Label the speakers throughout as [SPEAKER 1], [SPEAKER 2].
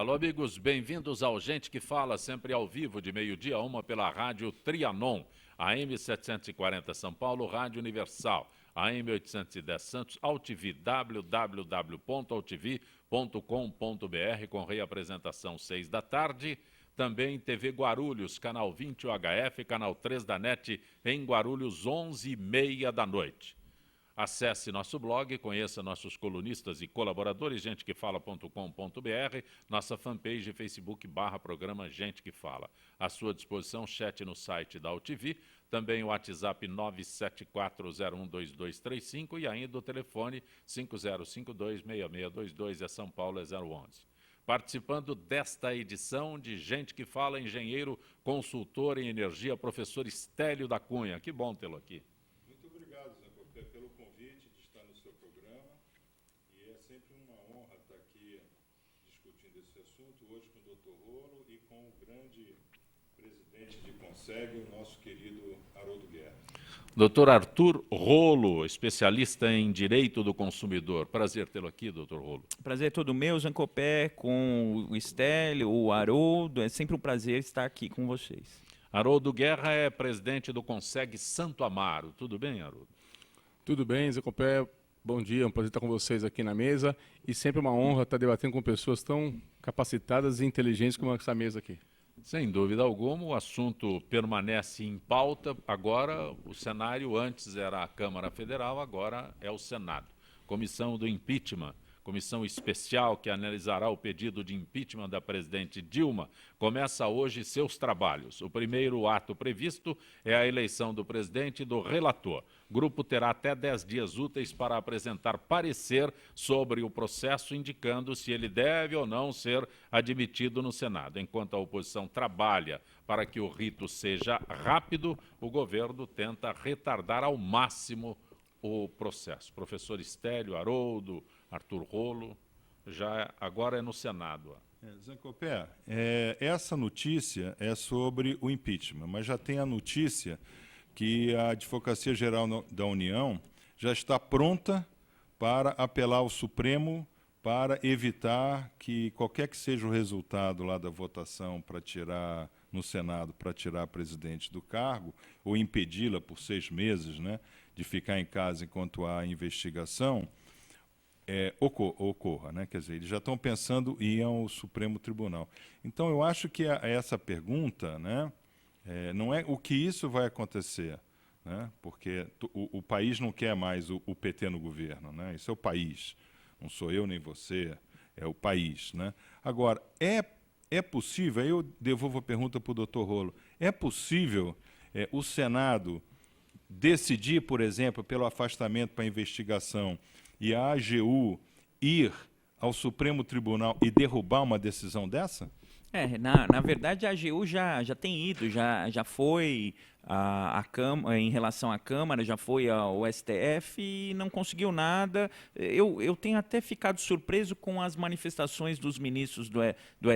[SPEAKER 1] Alô, amigos, bem-vindos ao Gente que Fala, sempre ao vivo, de meio-dia a 1 pela Rádio Trianon, AM 740 São Paulo, Rádio Universal, AM 810 Santos, AltV, www.altv.com.br, com reapresentação 6 da tarde. Também TV Guarulhos, canal 20 UHF, canal 3 da NET, em Guarulhos, 11h30 da noite. Acesse nosso blog, conheça nossos colunistas e colaboradores, gentequefala.com.br, nossa fanpage Facebook /programa Gente que Fala. À sua disposição, chat no site da AltV, também o WhatsApp 974012235 e ainda o telefone 5052-6622, São Paulo é 011. Participando desta edição de Gente que Fala, engenheiro, consultor em energia, professor Estélio da Cunha. Que bom tê-lo aqui.
[SPEAKER 2] Muito obrigado, Zé Copé, pelo convite de estar no seu programa. E é sempre uma honra estar aqui discutindo esse assunto, hoje com o Dr. Rolo e com o grande presidente de CONSEG, o nosso querido Haroldo Guerra.
[SPEAKER 1] Dr. Arthur Rolo, especialista em Direito do Consumidor. Prazer tê-lo aqui, Dr. Rolo.
[SPEAKER 3] Prazer é todo meu, Zancopé, com o Estélio, o Haroldo. É sempre um prazer estar aqui com vocês.
[SPEAKER 1] Haroldo Guerra é presidente do CONSEG Santo Amaro. Tudo bem, Haroldo?
[SPEAKER 4] Tudo bem, Zancopé. Bom dia, é um prazer estar com vocês aqui na mesa. E sempre uma honra estar debatendo com pessoas tão capacitadas e inteligentes como essa mesa aqui.
[SPEAKER 1] Sem dúvida alguma, o assunto permanece em pauta. Agora, o cenário antes era a Câmara Federal, agora é o Senado. Comissão do Impeachment, comissão especial que analisará o pedido de impeachment da presidente Dilma, começa hoje seus trabalhos. O primeiro ato previsto é a eleição do presidente e do relator. O grupo terá até 10 dias úteis para apresentar parecer sobre o processo, indicando se ele deve ou não ser admitido no Senado. Enquanto a oposição trabalha para que o rito seja rápido, o governo tenta retardar ao máximo o processo. Professor Estélio, Haroldo, Arthur Rolo, já agora é no Senado.
[SPEAKER 2] Zancopé, essa notícia é sobre o impeachment, mas já tem a notícia que a Advocacia Geral da União já está pronta para apelar ao Supremo para evitar que qualquer que seja o resultado lá da votação para tirar no Senado, para tirar a presidente do cargo, ou impedi-la por 6 meses, né, de ficar em casa enquanto há investigação, ocorra, né? Quer dizer, eles já estão pensando em ir ao Supremo Tribunal. Então, eu acho que essa pergunta, né, não é o que isso vai acontecer, né, porque o país não quer mais o PT no governo, né, isso é o país, não sou eu nem você, é o país, né. Agora, é possível, aí eu devolvo a pergunta para o doutor Rolo, é possível o Senado decidir, por exemplo, pelo afastamento para investigação e a AGU ir ao Supremo Tribunal e derrubar uma decisão dessa?
[SPEAKER 3] Na verdade, a AGU já tem ido, já foi a Câmara, em relação à Câmara, já foi ao STF e não conseguiu nada. Eu tenho até ficado surpreso com as manifestações dos ministros do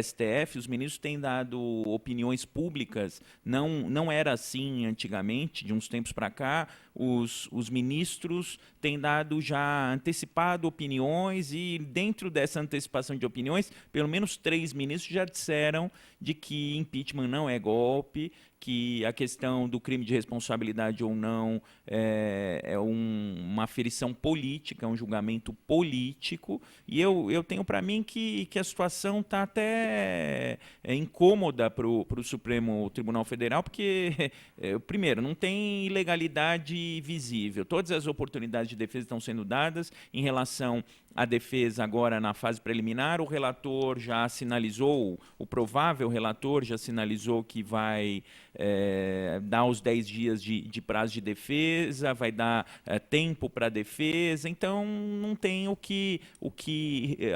[SPEAKER 3] STF. Os ministros têm dado opiniões públicas, não era assim antigamente, de uns tempos para cá. Os ministros têm dado já antecipado opiniões e dentro dessa antecipação de opiniões, pelo menos 3 ministros já disseram de que impeachment não é golpe, que a questão do crime de responsabilidade ou não é uma aferição política, um julgamento político, e eu tenho para mim que a situação está até incômoda para o Supremo Tribunal Federal, porque, primeiro, não tem ilegalidade visível, todas as oportunidades de defesa estão sendo dadas em relação à defesa agora na fase preliminar. O relator já sinalizou, o provável relator já sinalizou que vai dar os 10 dias de prazo de defesa, vai dar tempo para a defesa, então não tem o que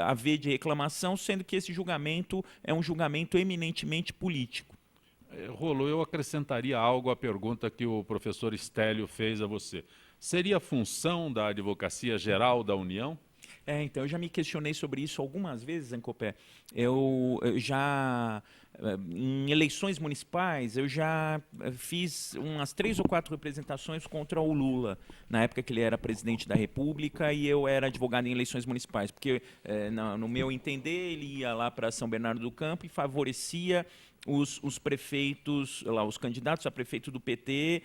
[SPEAKER 3] haver de reclamação, sendo que esse julgamento é um julgamento eminentemente político.
[SPEAKER 1] Rolo, eu acrescentaria algo à pergunta que o professor Estélio fez a você. Seria função da Advocacia Geral da União?
[SPEAKER 3] Então eu já me questionei sobre isso algumas vezes, Zancopé. Eu já, em eleições municipais, eu já fiz umas 3 ou 4 representações contra o Lula, na época que ele era presidente da República e eu era advogado em eleições municipais, porque, no meu entender, ele ia lá para São Bernardo do Campo e favorecia os prefeitos, lá, os candidatos a prefeito do PT,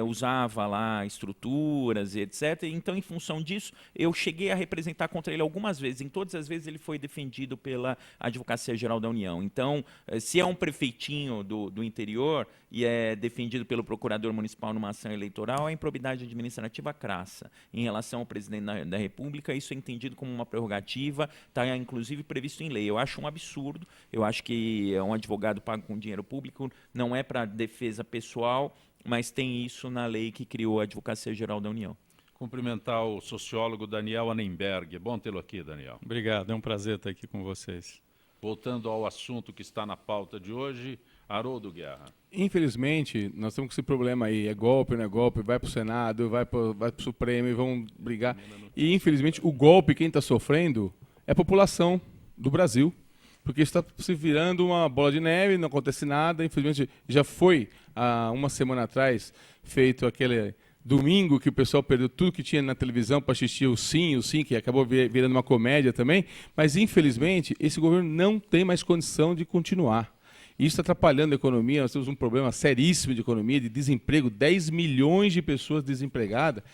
[SPEAKER 3] usava lá estruturas e etc. Então, em função disso, eu cheguei a representar contra ele algumas vezes. Em todas as vezes ele foi defendido pela Advocacia Geral da União. Então, se é um prefeitinho do interior e é defendido pelo procurador municipal numa ação eleitoral, é improbidade administrativa crassa. Em relação ao presidente da República, isso é entendido como uma prerrogativa, está inclusive previsto em lei. Eu acho um absurdo, eu acho que um advogado pago com dinheiro público não é para defesa pessoal, mas tem isso na lei que criou a Advocacia Geral da União.
[SPEAKER 1] Cumprimentar o sociólogo Daniel Annemberg. Bom tê-lo aqui, Daniel.
[SPEAKER 5] Obrigado, é um prazer estar aqui com vocês.
[SPEAKER 1] Voltando ao assunto que está na pauta de hoje, Haroldo Guerra.
[SPEAKER 4] Infelizmente, nós temos esse problema aí, é golpe, não é golpe, vai para o Senado, vai para o Supremo e vão brigar. E, infelizmente, o golpe, quem está sofrendo, é a população do Brasil. Porque está se virando uma bola de neve, não acontece nada. Infelizmente, já foi, há uma semana atrás, feito aquele domingo que o pessoal perdeu tudo que tinha na televisão para assistir o Sim, que acabou virando uma comédia também. Mas, infelizmente, esse governo não tem mais condição de continuar. Isso está atrapalhando a economia, nós temos um problema seríssimo de economia, de desemprego, 10 milhões de pessoas desempregadas.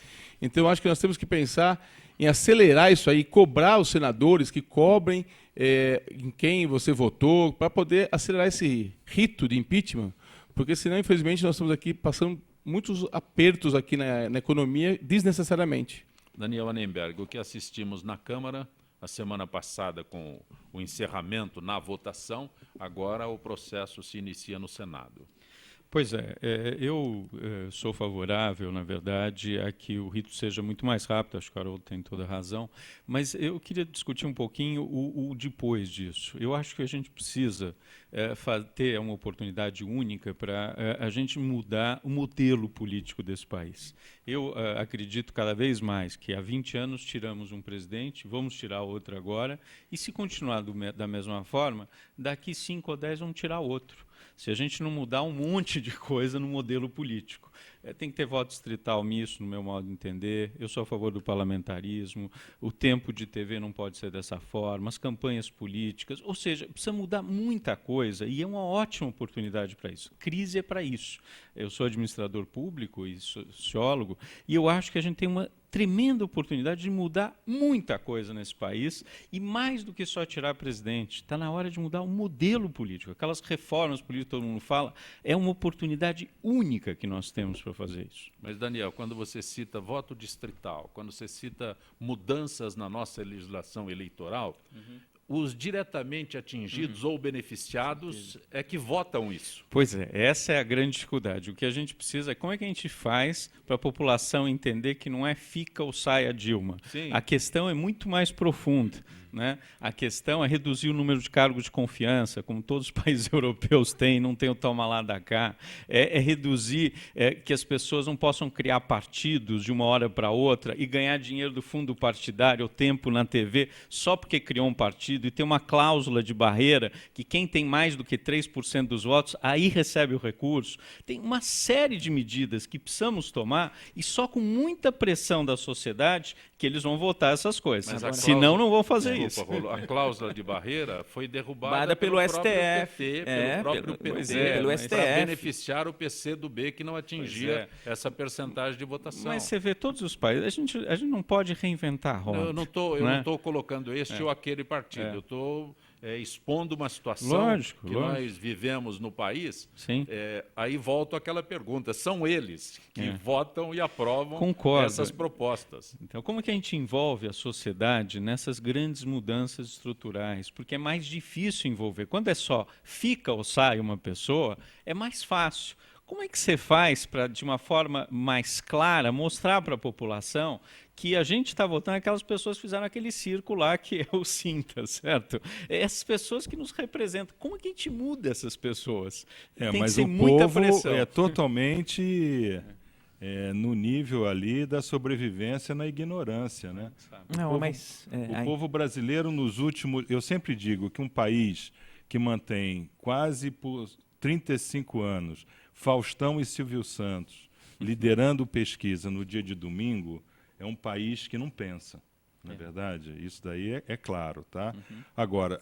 [SPEAKER 4] Então, eu acho que nós temos que pensar em acelerar isso aí, cobrar os senadores que cobrem em quem você votou, para poder acelerar esse rito de impeachment, porque senão, infelizmente, nós estamos aqui passando muitos apertos aqui na economia desnecessariamente.
[SPEAKER 1] Daniel Annemberg, o que assistimos na Câmara a semana passada com o encerramento na votação, agora o processo se inicia no Senado.
[SPEAKER 5] Pois é, eu sou favorável, na verdade, a que o rito seja muito mais rápido, acho que o Haroldo tem toda a razão, mas eu queria discutir um pouquinho o depois disso. Eu acho que a gente precisa ter uma oportunidade única para a gente mudar o modelo político desse país. Eu acredito cada vez mais que há 20 anos tiramos um presidente, vamos tirar outro agora, e se continuar da mesma forma, daqui 5 ou 10 vamos tirar outro. Se a gente não mudar um monte de coisa no modelo político. Tem que ter voto distrital misto, no meu modo de entender. Eu sou a favor do parlamentarismo. O tempo de TV não pode ser dessa forma. As campanhas políticas. Ou seja, precisa mudar muita coisa e é uma ótima oportunidade para isso. Crise é para isso. Eu sou administrador público e sociólogo e eu acho que a gente tem uma tremenda oportunidade de mudar muita coisa nesse país e mais do que só tirar presidente. Está na hora de mudar o modelo político. Aquelas reformas políticas que todo mundo fala, é uma oportunidade única que nós temos para fazer isso.
[SPEAKER 1] Mas, Daniel, quando você cita voto distrital, quando você cita mudanças na nossa legislação eleitoral, os diretamente atingidos ou beneficiados é que votam isso.
[SPEAKER 5] Pois é, essa é a grande dificuldade. O que a gente precisa é como é que a gente faz para a população entender que não é fica ou sai a Dilma.
[SPEAKER 1] Sim.
[SPEAKER 5] A questão é muito mais profunda. Né? A questão é reduzir o número de cargos de confiança, como todos os países europeus têm, não tem o toma lá da cá. É reduzir que as pessoas não possam criar partidos de uma hora para outra e ganhar dinheiro do fundo partidário ou tempo na TV só porque criou um partido e tem uma cláusula de barreira que quem tem mais do que 3% dos votos, aí recebe o recurso. Tem uma série de medidas que precisamos tomar e só com muita pressão da sociedade que eles vão votar essas coisas. Senão não vão fazer isso.
[SPEAKER 1] A cláusula de barreira foi derrubada
[SPEAKER 3] pelo STF,
[SPEAKER 1] pelo próprio PT,
[SPEAKER 3] pelo STF,
[SPEAKER 1] para beneficiar o PC do B que não atingia essa percentagem de votação.
[SPEAKER 5] Mas você vê todos os países, a gente não pode reinventar a roda.
[SPEAKER 1] Eu não estou colocando este ou aquele partido, eu estou expondo uma situação que nós vivemos no país.
[SPEAKER 5] Sim.
[SPEAKER 1] Aí volto àquela pergunta, são eles que votam e aprovam essas propostas.
[SPEAKER 5] Então, como que a gente envolve a sociedade nessas grandes mudanças estruturais? Porque é mais difícil envolver. Quando é só fica ou sai uma pessoa, é mais fácil. Como é que você faz para, de uma forma mais clara, mostrar para a população que a gente está votando aquelas pessoas que fizeram aquele circo lá que é o Sinta, certo? Essas pessoas que nos representam. Como é que a gente muda essas pessoas? Tem
[SPEAKER 2] mas
[SPEAKER 5] que ser
[SPEAKER 2] o
[SPEAKER 5] muita
[SPEAKER 2] povo
[SPEAKER 5] pressão.
[SPEAKER 2] é totalmente no nível ali da sobrevivência na ignorância, né?
[SPEAKER 3] Não, mas
[SPEAKER 2] O povo brasileiro nos últimos... Eu sempre digo que um país que mantém quase por 35 anos Faustão e Silvio Santos liderando pesquisa no dia de domingo é um país que não pensa. Não é verdade? Isso daí é claro, tá? Agora,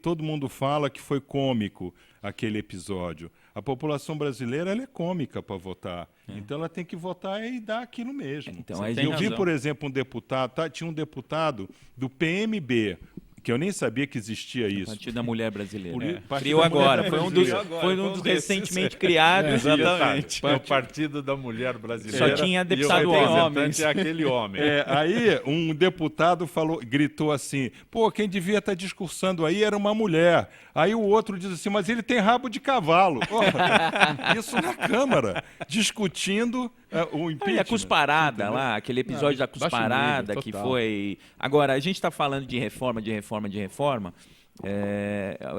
[SPEAKER 2] todo mundo fala que foi cômico aquele episódio. A população brasileira ela é cômica para votar. Então ela tem que votar e dar aquilo mesmo.
[SPEAKER 3] Então,
[SPEAKER 5] Você
[SPEAKER 3] aí
[SPEAKER 5] tem
[SPEAKER 2] Eu vi,
[SPEAKER 5] razão.
[SPEAKER 2] por exemplo, um deputado, tinha um deputado do PMB, que eu nem sabia que existia isso.
[SPEAKER 3] Partido da Mulher Brasileira.
[SPEAKER 2] Partido
[SPEAKER 3] Criou
[SPEAKER 2] da Mulher
[SPEAKER 3] agora. Foi um dos,
[SPEAKER 2] Brasileira.
[SPEAKER 3] foi um dos recentemente criados.
[SPEAKER 5] Exatamente.
[SPEAKER 1] É o Partido da Mulher Brasileira.
[SPEAKER 3] Só tinha
[SPEAKER 1] e
[SPEAKER 3] deputado
[SPEAKER 1] o
[SPEAKER 3] homem.
[SPEAKER 1] representante é aquele homem.
[SPEAKER 2] Aí um deputado gritou assim, pô, quem devia estar discursando aí era uma mulher. Aí o outro diz assim, mas ele tem rabo de cavalo. Porra, isso na Câmara, discutindo o impeachment.
[SPEAKER 3] E a cusparada lá, aquele episódio da
[SPEAKER 4] baixo
[SPEAKER 3] cusparada
[SPEAKER 4] nível,
[SPEAKER 3] que
[SPEAKER 4] total.
[SPEAKER 3] foi... Agora, a gente está falando de reforma.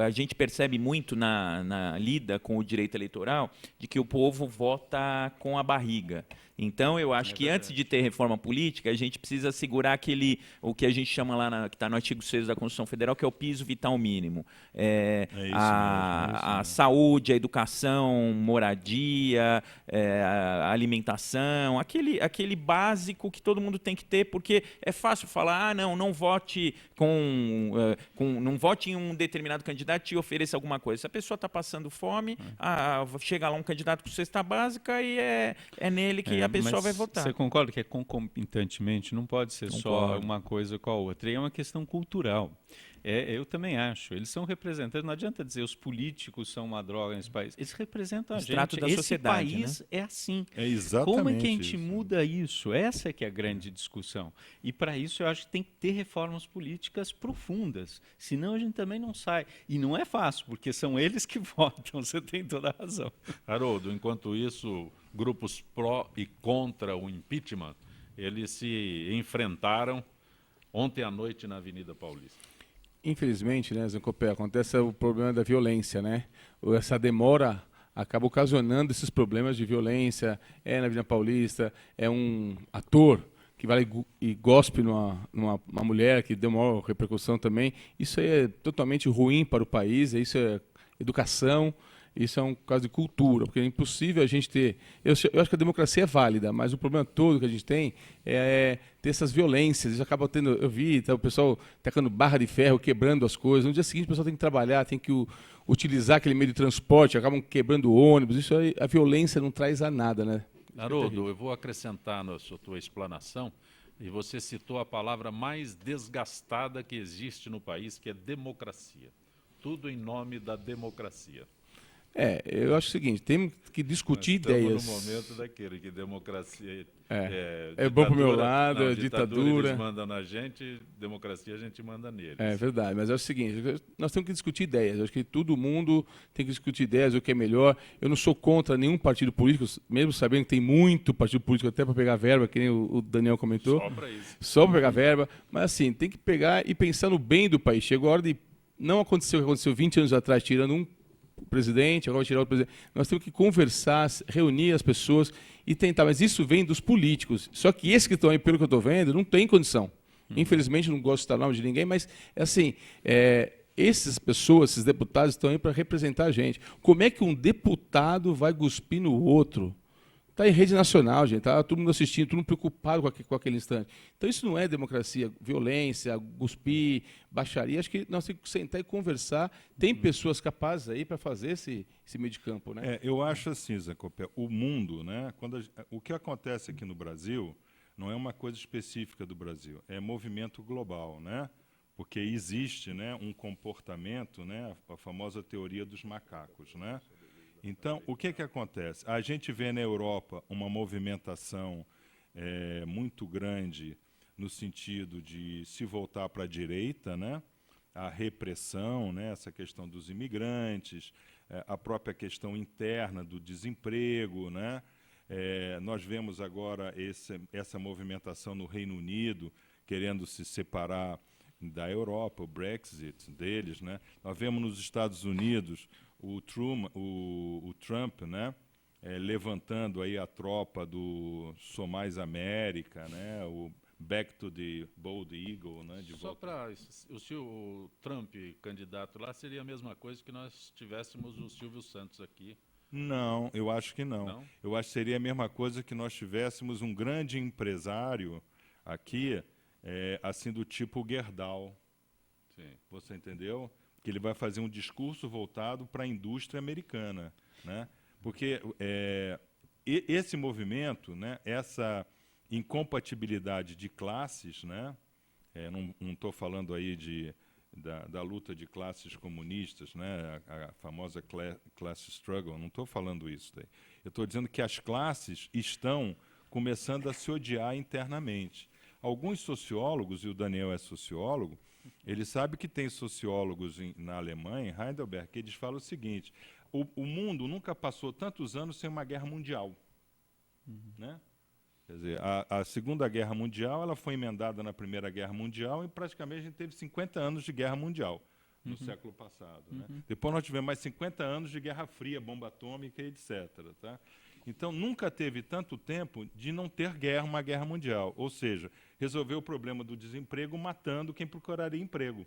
[SPEAKER 3] A gente percebe muito na lida com o direito eleitoral de que o povo vota com a barriga. Então, eu acho que antes de ter reforma política, a gente precisa segurar o que a gente chama lá, que está no artigo 6 da Constituição Federal, que é o piso vital mínimo. A saúde, a educação, moradia, a alimentação, aquele básico que todo mundo tem que ter, porque é fácil falar, não vote não vote em um determinado candidato e te ofereça alguma coisa. Se a pessoa está passando fome, chega lá um candidato com cesta básica e é nele que a pessoa
[SPEAKER 5] Mas
[SPEAKER 3] vai votar.
[SPEAKER 5] Você concorda que concomitantemente, não pode ser só
[SPEAKER 3] Concordo.
[SPEAKER 5] uma coisa com a outra. E é uma questão cultural. Eu também acho. Eles são representantes. Não adianta dizer os políticos são uma droga nesse país. Eles representam a
[SPEAKER 3] Extrato
[SPEAKER 5] gente.
[SPEAKER 3] da
[SPEAKER 5] Esse
[SPEAKER 3] sociedade,
[SPEAKER 5] país é assim.
[SPEAKER 2] É exatamente
[SPEAKER 5] Como é que a gente
[SPEAKER 2] isso.
[SPEAKER 5] muda isso? Essa é que é a grande discussão. E para isso eu acho que tem que ter reformas políticas profundas. Senão a gente também não sai. E não é fácil, porque são eles que votam. Você tem toda a razão.
[SPEAKER 1] Haroldo, enquanto isso, grupos pró e contra o impeachment, eles se enfrentaram ontem à noite na Avenida Paulista.
[SPEAKER 4] Infelizmente, né, Zancopé, acontece o problema da violência, né? Essa demora acaba ocasionando esses problemas de violência. Na Avenida Paulista, é um ator que vai e gospe numa mulher que deu maior repercussão também. Isso aí é totalmente ruim para o país, isso é educação. Isso é um caso de cultura, porque é impossível a gente ter... Eu acho que a democracia é válida, mas o problema todo que a gente tem é ter essas violências. Isso acaba tendo... Eu vi o pessoal tacando barra de ferro, quebrando as coisas. No dia seguinte, o pessoal tem que trabalhar, tem que utilizar aquele meio de transporte, acabam quebrando ônibus. Isso aí, a violência não traz a nada, né?
[SPEAKER 1] Haroldo, eu vou acrescentar na tua explanação, e você citou a palavra mais desgastada que existe no país, que é democracia. Tudo em nome da democracia.
[SPEAKER 4] Eu acho o seguinte, temos que discutir ideias.
[SPEAKER 1] Estamos no momento daquele que democracia
[SPEAKER 4] É bom pro meu
[SPEAKER 1] ditadura-
[SPEAKER 4] lado,
[SPEAKER 1] não,
[SPEAKER 4] é ditadura.
[SPEAKER 1] Eles mandam na gente, democracia a gente manda neles.
[SPEAKER 4] É verdade, mas é o seguinte, nós temos que discutir ideias. Eu acho que todo mundo tem que discutir ideias, o que é melhor. Eu não sou contra nenhum partido político, mesmo sabendo que tem muito partido político até para pegar verba, que nem o Daniel comentou.
[SPEAKER 1] Só para isso.
[SPEAKER 4] Só para pegar verba. Mas assim, tem que pegar e pensar no bem do país. Chegou a hora de... Não aconteceu o que aconteceu 20 anos atrás, tirando um presidente, agora vai tirar o presidente. Nós temos que conversar, reunir as pessoas e tentar. Mas isso vem dos políticos. Só que esses que estão aí, pelo que eu estou vendo, não tem condição. Infelizmente, não gosto de citar o nome de ninguém, mas é assim, essas pessoas, esses deputados estão aí para representar a gente. Como é que um deputado vai cuspir no outro? Está em rede nacional, gente, tá todo mundo assistindo, todo mundo preocupado com aquele instante. Então isso não é democracia, violência, cuspir, baixaria. Acho que nós temos que sentar e conversar. Tem pessoas capazes aí para fazer esse meio de campo, né?
[SPEAKER 2] Eu acho assim, Zé Copé, o mundo, né, o que acontece aqui no Brasil não é uma coisa específica do Brasil, é movimento global, né? Porque existe, né, um comportamento, né, a famosa teoria dos macacos, né? Então, o que acontece? A gente vê na Europa uma movimentação muito grande no sentido de se voltar para a direita, né? A repressão, né? Essa questão dos imigrantes, a própria questão interna do desemprego, né? Nós vemos agora essa movimentação no Reino Unido, querendo se separar da Europa, o Brexit deles, né? Nós vemos nos Estados Unidos o Trump, né? levantando aí a tropa do Sou Mais América, né? O Back to the Bold Eagle, né? De
[SPEAKER 1] Só
[SPEAKER 2] volta.
[SPEAKER 1] para o Trump candidato lá, seria a mesma coisa que nós tivéssemos o Silvio Santos aqui.
[SPEAKER 2] Não, eu acho que não.
[SPEAKER 1] Não?
[SPEAKER 2] Eu acho que seria a mesma coisa que nós tivéssemos um grande empresário aqui, assim do tipo Gerdau.
[SPEAKER 1] Sim.
[SPEAKER 2] Você entendeu? Que ele vai fazer um discurso voltado para a indústria americana, né? Porque esse movimento, né, essa incompatibilidade de classes, né, não estou falando aí da luta de classes comunistas, né, a famosa class struggle, não estou falando isso daí. Eu estou dizendo que as classes estão começando a se odiar internamente. Alguns sociólogos, e o Daniel é sociólogo, ele sabe que tem sociólogos na Alemanha, em Heidelberg, que eles falam o seguinte: o mundo nunca passou tantos anos sem uma guerra mundial. Né? Quer dizer, a Segunda Guerra Mundial ela foi emendada na Primeira Guerra Mundial e praticamente a gente teve 50 anos de guerra mundial no século passado. Né? Depois nós tivemos mais 50 anos de Guerra Fria, bomba atômica, etc. Tá? Então, nunca teve tanto tempo de não ter guerra, uma guerra mundial. Ou seja, resolver o problema do desemprego matando quem procuraria emprego.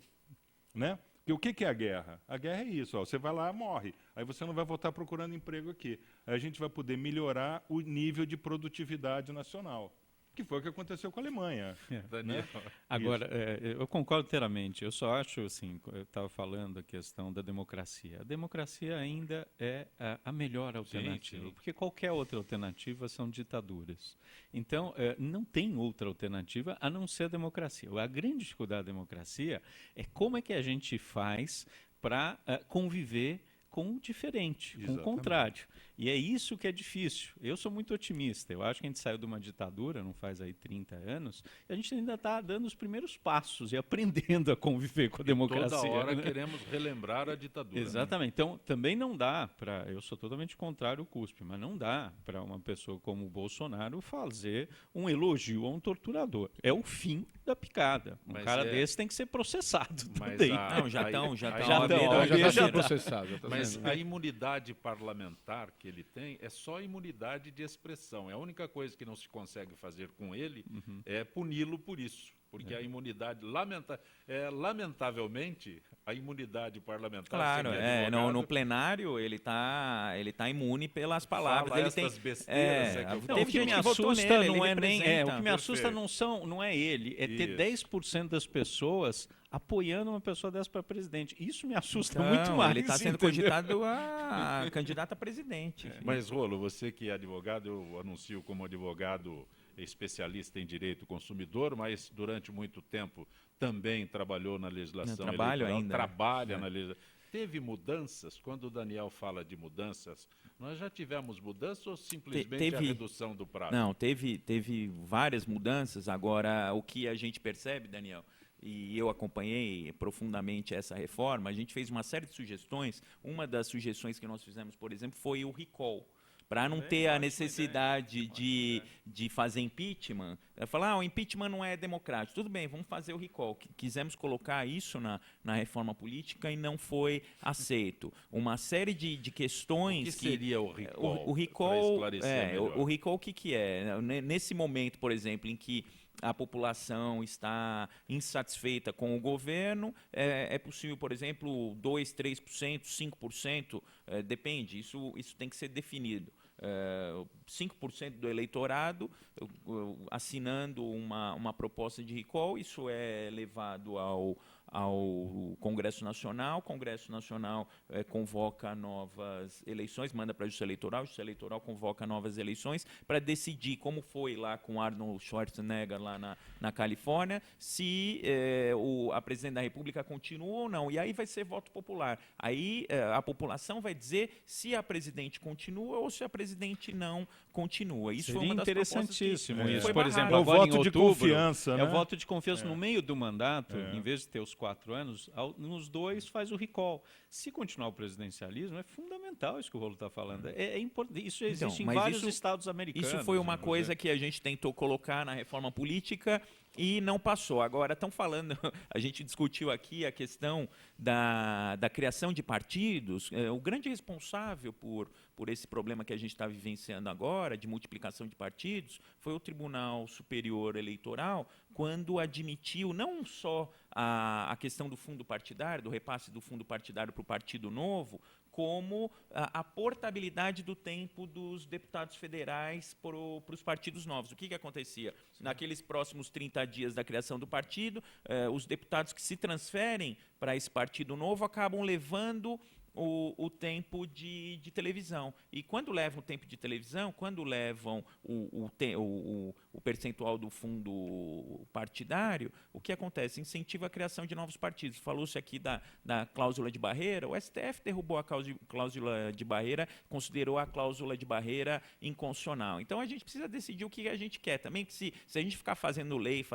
[SPEAKER 2] Né? Porque o que é a guerra? A guerra é isso, ó, você vai lá, morre. Aí você não vai voltar procurando emprego aqui. Aí a gente vai poder melhorar o nível de produtividade nacional. Que foi o que aconteceu com a Alemanha.
[SPEAKER 1] Daniel.
[SPEAKER 5] Agora, eu concordo inteiramente. Eu só acho, assim, eu estava falando da questão da democracia. A democracia ainda é a melhor alternativa,
[SPEAKER 1] sim.
[SPEAKER 5] porque qualquer outra alternativa são ditaduras. Então, não tem outra alternativa a não ser a democracia. A grande dificuldade da democracia é como é que a gente faz para conviver com o diferente, com o
[SPEAKER 2] Exatamente.
[SPEAKER 5] contrário. E é isso que é difícil. Eu sou muito otimista. Eu acho que a gente saiu de uma ditadura, não faz aí 30 anos, e a gente ainda está dando os primeiros passos e aprendendo a conviver com a democracia.
[SPEAKER 1] Toda hora
[SPEAKER 5] né?
[SPEAKER 1] queremos relembrar a ditadura.
[SPEAKER 5] Exatamente. Então, também não dá para... Eu sou totalmente contrário ao CUSP, mas não dá para uma pessoa como o Bolsonaro fazer um elogio a um torturador. É o fim da picada. Um
[SPEAKER 1] Mas
[SPEAKER 5] cara desse tem que ser processado
[SPEAKER 1] Mas
[SPEAKER 5] também.
[SPEAKER 3] Não, já estão.
[SPEAKER 5] já
[SPEAKER 3] Já
[SPEAKER 5] tão,
[SPEAKER 3] estão.
[SPEAKER 5] ó,
[SPEAKER 4] já está
[SPEAKER 5] veja-
[SPEAKER 4] sendo processado. Já tá
[SPEAKER 1] Mas
[SPEAKER 4] sendo.
[SPEAKER 1] a imunidade parlamentar que ele tem é só imunidade de expressão. É a única coisa que não se consegue fazer com ele é puni-lo por isso. Porque a imunidade, lamentavelmente, a imunidade parlamentar...
[SPEAKER 3] Claro,
[SPEAKER 1] sendo
[SPEAKER 3] no
[SPEAKER 1] advogado,
[SPEAKER 3] plenário ele tá imune pelas palavras.
[SPEAKER 1] fala
[SPEAKER 3] Ele tem,
[SPEAKER 1] estas besteiras, é que eu
[SPEAKER 5] Não,
[SPEAKER 3] teve
[SPEAKER 5] o que
[SPEAKER 3] gente
[SPEAKER 5] me
[SPEAKER 3] que votou
[SPEAKER 5] assusta
[SPEAKER 3] nele,
[SPEAKER 5] não
[SPEAKER 3] ele
[SPEAKER 5] é nem
[SPEAKER 3] representa.
[SPEAKER 5] o que me assusta
[SPEAKER 1] Perfeito.
[SPEAKER 5] não é ele, é ter
[SPEAKER 1] Isso.
[SPEAKER 5] 10% das pessoas apoiando uma pessoa dessa para presidente. Isso me assusta
[SPEAKER 3] Não,
[SPEAKER 5] muito mais.
[SPEAKER 3] ele está sendo
[SPEAKER 5] entendeu?
[SPEAKER 3] cogitado a candidato a presidente.
[SPEAKER 1] Mas, Rolo, você que é advogado, eu anuncio como advogado especialista em direito do consumidor, mas durante muito tempo também trabalhou na legislação
[SPEAKER 3] Eu trabalho
[SPEAKER 1] eleitoral,
[SPEAKER 3] ainda, né?
[SPEAKER 1] trabalha na legislação. Teve mudanças? Quando o Daniel fala de mudanças, nós já tivemos mudanças ou simplesmente a redução do prazo?
[SPEAKER 3] Não, teve várias mudanças. Agora, o que a gente percebe, Daniel, e eu acompanhei profundamente essa reforma, a gente fez uma série de sugestões. Uma das sugestões que nós fizemos, por exemplo, foi o recall. Para não ter a necessidade de fazer impeachment, falar, o impeachment não é democrático. Tudo bem, vamos fazer o recall. Quisemos colocar isso na reforma política e não foi aceito. Uma série de questões...
[SPEAKER 1] O que seria o recall?
[SPEAKER 3] O
[SPEAKER 1] Para
[SPEAKER 3] recall,
[SPEAKER 1] esclarecer melhor.
[SPEAKER 3] o recall o que é? Nesse momento, por exemplo, em que a população está insatisfeita com o governo, é possível, por exemplo, 2%, 3%, 5%, depende, isso tem que ser definido. 5% do eleitorado assinando uma proposta de recall, isso é levado ao Congresso Nacional, o Congresso Nacional convoca novas eleições, manda para a Justiça Eleitoral convoca novas eleições para decidir, como foi lá com Arnold Schwarzenegger lá na Califórnia, se a Presidente da República continua ou não. E aí vai ser voto popular. Aí a população vai dizer se a Presidente continua ou se a Presidente não continua. Isso
[SPEAKER 5] Seria
[SPEAKER 3] foi uma das
[SPEAKER 5] interessantíssimo
[SPEAKER 3] propostas que
[SPEAKER 5] isso.
[SPEAKER 3] foi
[SPEAKER 5] Por
[SPEAKER 3] barrado.
[SPEAKER 5] exemplo,
[SPEAKER 2] É o
[SPEAKER 5] agora
[SPEAKER 2] voto
[SPEAKER 5] em
[SPEAKER 2] de
[SPEAKER 5] outubro,
[SPEAKER 2] confiança,
[SPEAKER 5] é
[SPEAKER 2] né?
[SPEAKER 5] o voto de confiança no meio do mandato, em vez de ter os 4 anos, nos 2 faz o recall. Se continuar o presidencialismo, é fundamental isso que o Rolo está falando. É importante. Isso existe
[SPEAKER 3] Então,
[SPEAKER 5] em
[SPEAKER 3] mas
[SPEAKER 5] vários
[SPEAKER 3] isso-
[SPEAKER 5] estados americanos.
[SPEAKER 3] Isso foi uma
[SPEAKER 5] vamos
[SPEAKER 3] coisa
[SPEAKER 5] dizer.
[SPEAKER 3] que a gente tentou colocar na reforma política e não passou. Agora, estão falando, a gente discutiu aqui a questão da criação de partidos. O grande responsável por esse problema que a gente está vivenciando agora, de multiplicação de partidos, foi o Tribunal Superior Eleitoral, quando admitiu não só a questão do fundo partidário, do repasse do fundo partidário para o Partido Novo, como a portabilidade do tempo dos deputados federais para os partidos novos. O que acontecia? Naqueles próximos 30 dias da criação do partido, os deputados que se transferem para esse partido novo acabam levando o tempo de televisão. E quando levam o tempo de televisão, quando levam o percentual do fundo partidário, o que acontece? Incentiva a criação de novos partidos. Falou-se aqui da cláusula de barreira. O STF derrubou a cláusula de barreira, considerou a cláusula de barreira inconstitucional. Então, a gente precisa decidir o que a gente quer também, que se a gente ficar fazendo lei,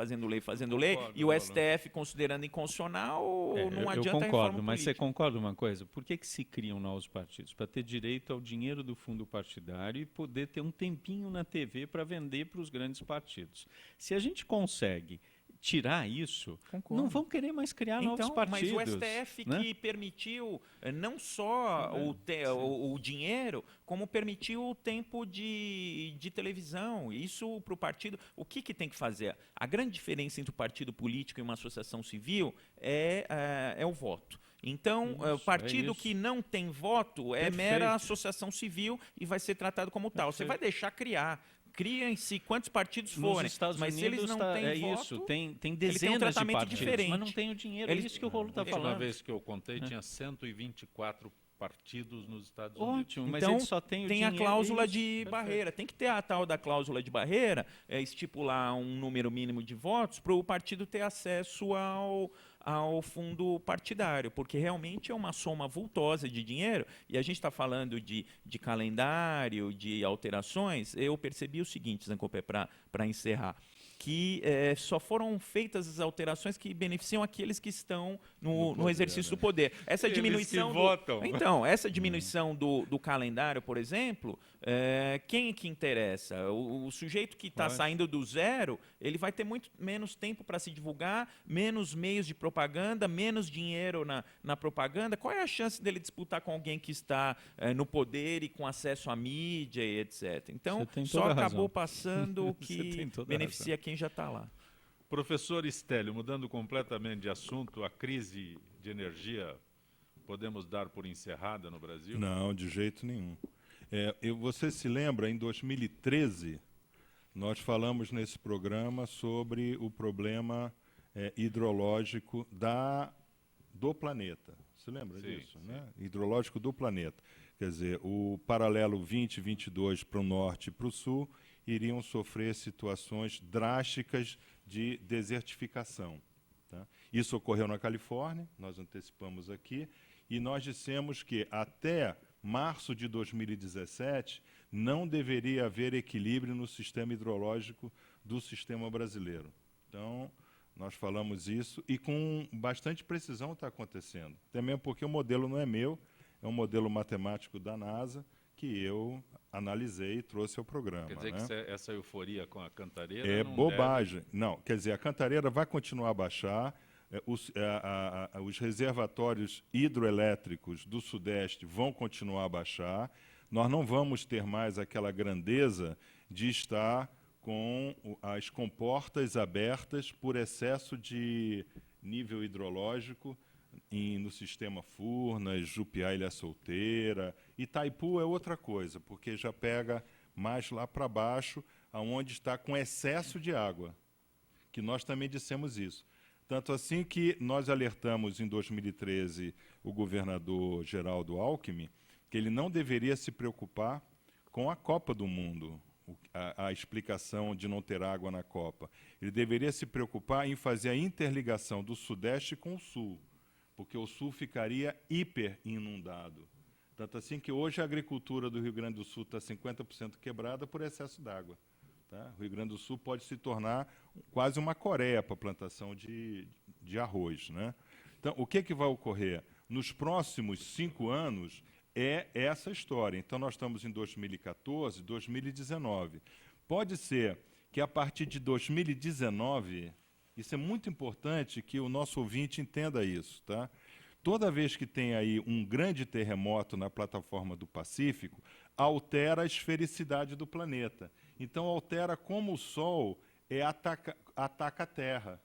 [SPEAKER 3] e o STF considerando inconstitucional, não adianta
[SPEAKER 5] eu
[SPEAKER 3] a
[SPEAKER 5] concordo,
[SPEAKER 3] reforma
[SPEAKER 5] mas você
[SPEAKER 3] política.
[SPEAKER 5] concorda uma coisa? Por que se criam novos partidos? Para ter direito ao dinheiro do fundo partidário e poder ter um tempinho na TV para vender para os grandes partidos. Se a gente consegue tirar isso,
[SPEAKER 3] Concordo.
[SPEAKER 5] não vão querer mais criar novos partidos.
[SPEAKER 3] Mas o STF
[SPEAKER 5] né?
[SPEAKER 3] que permitiu não só o dinheiro, como permitiu o tempo de televisão. Isso para o partido. O que tem que fazer? A grande diferença entre o partido político e uma associação civil é o voto. Então, o partido que não tem voto é mera associação civil e vai ser tratado como tal. Você vai deixar criar. Criem-se quantos partidos forem,
[SPEAKER 5] Nos Estados
[SPEAKER 3] mas se
[SPEAKER 5] Unidos
[SPEAKER 3] eles não têm voto,
[SPEAKER 5] isso, tem
[SPEAKER 3] ele
[SPEAKER 5] dezenas
[SPEAKER 3] tem um tratamento
[SPEAKER 5] de partidos,
[SPEAKER 3] diferente.
[SPEAKER 5] mas não tem o dinheiro. É isso que o Rolo está
[SPEAKER 1] A última
[SPEAKER 5] falando.
[SPEAKER 1] vez que eu contei, tinha 124 partidos nos Estados Unidos.
[SPEAKER 5] Ótimo, mas
[SPEAKER 3] então,
[SPEAKER 5] ele só tem o
[SPEAKER 3] tem
[SPEAKER 5] dinheiro.
[SPEAKER 3] a cláusula
[SPEAKER 5] Isso,
[SPEAKER 3] de
[SPEAKER 5] perfeito.
[SPEAKER 3] barreira. Tem que ter a tal da cláusula de barreira, estipular um número mínimo de votos para o partido ter acesso ao fundo partidário, porque realmente é uma soma vultosa de dinheiro, e a gente está falando de calendário, de alterações. Eu percebi o seguinte, Zancopé, para encerrar, que só foram feitas as alterações que beneficiam aqueles que estão no exercício do poder. Essa
[SPEAKER 1] Eles
[SPEAKER 3] diminuição
[SPEAKER 1] que votam.
[SPEAKER 3] Então, essa diminuição do calendário, por exemplo, quem que interessa? O sujeito que está saindo do zero, ele vai ter muito menos tempo para se divulgar, menos meios de propaganda, menos dinheiro na propaganda. Qual é a chance dele disputar com alguém que está no poder e com acesso à mídia e etc? Então,
[SPEAKER 5] Você tem
[SPEAKER 3] só
[SPEAKER 5] toda a
[SPEAKER 3] acabou
[SPEAKER 5] razão.
[SPEAKER 3] passando o
[SPEAKER 5] Você tem
[SPEAKER 3] que
[SPEAKER 5] toda a
[SPEAKER 3] beneficia quem já está lá.
[SPEAKER 1] Professor Stélio, mudando completamente de assunto, a crise de energia podemos dar por encerrada no Brasil?
[SPEAKER 2] Não, de jeito nenhum. Você se lembra, em 2013, nós falamos nesse programa sobre o problema hidrológico do planeta. Você lembra
[SPEAKER 1] Sim,
[SPEAKER 2] disso?
[SPEAKER 1] sim.
[SPEAKER 2] Né? Hidrológico do planeta. Quer dizer, o paralelo 2022 para o norte e para o sul iriam sofrer situações drásticas de desertificação. Tá? Isso ocorreu na Califórnia, nós antecipamos aqui, e nós dissemos que até março de 2017 não deveria haver equilíbrio no sistema hidrológico do sistema brasileiro. Então, nós falamos isso e com bastante precisão está acontecendo. Até mesmo porque o modelo não é meu, é um modelo matemático da NASA que eu analisei e trouxe ao programa.
[SPEAKER 1] Quer dizer
[SPEAKER 2] né?
[SPEAKER 1] que essa euforia com a cantareira
[SPEAKER 2] É
[SPEAKER 1] não
[SPEAKER 2] bobagem. Não, quer dizer, a cantareira vai continuar a baixar, os reservatórios hidroelétricos do Sudeste vão continuar a baixar, nós não vamos ter mais aquela grandeza de estar com as comportas abertas por excesso de nível hidrológico no sistema Furnas, Jupiá, Ilha Solteira. Itaipu é outra coisa, porque já pega mais lá para baixo, aonde está com excesso de água, que nós também dissemos isso. Tanto assim que nós alertamos em 2013 o governador Geraldo Alckmin que ele não deveria se preocupar com a Copa do Mundo, a explicação de não ter água na Copa. Ele deveria se preocupar em fazer a interligação do Sudeste com o Sul, porque o Sul ficaria hiper inundado. Tanto assim que hoje a agricultura do Rio Grande do Sul está 50% quebrada por excesso d'água. Tá? O Rio Grande do Sul pode se tornar quase uma Coreia para a plantação de arroz. Né? Então, o que vai ocorrer? Nos próximos 5 anos é essa história. Então, nós estamos em 2014, 2019. Pode ser que a partir de 2019 Isso é muito importante que o nosso ouvinte entenda isso, tá? Toda vez que tem aí um grande terremoto na plataforma do Pacífico, altera a esfericidade do planeta. Então, altera como o Sol ataca a Terra.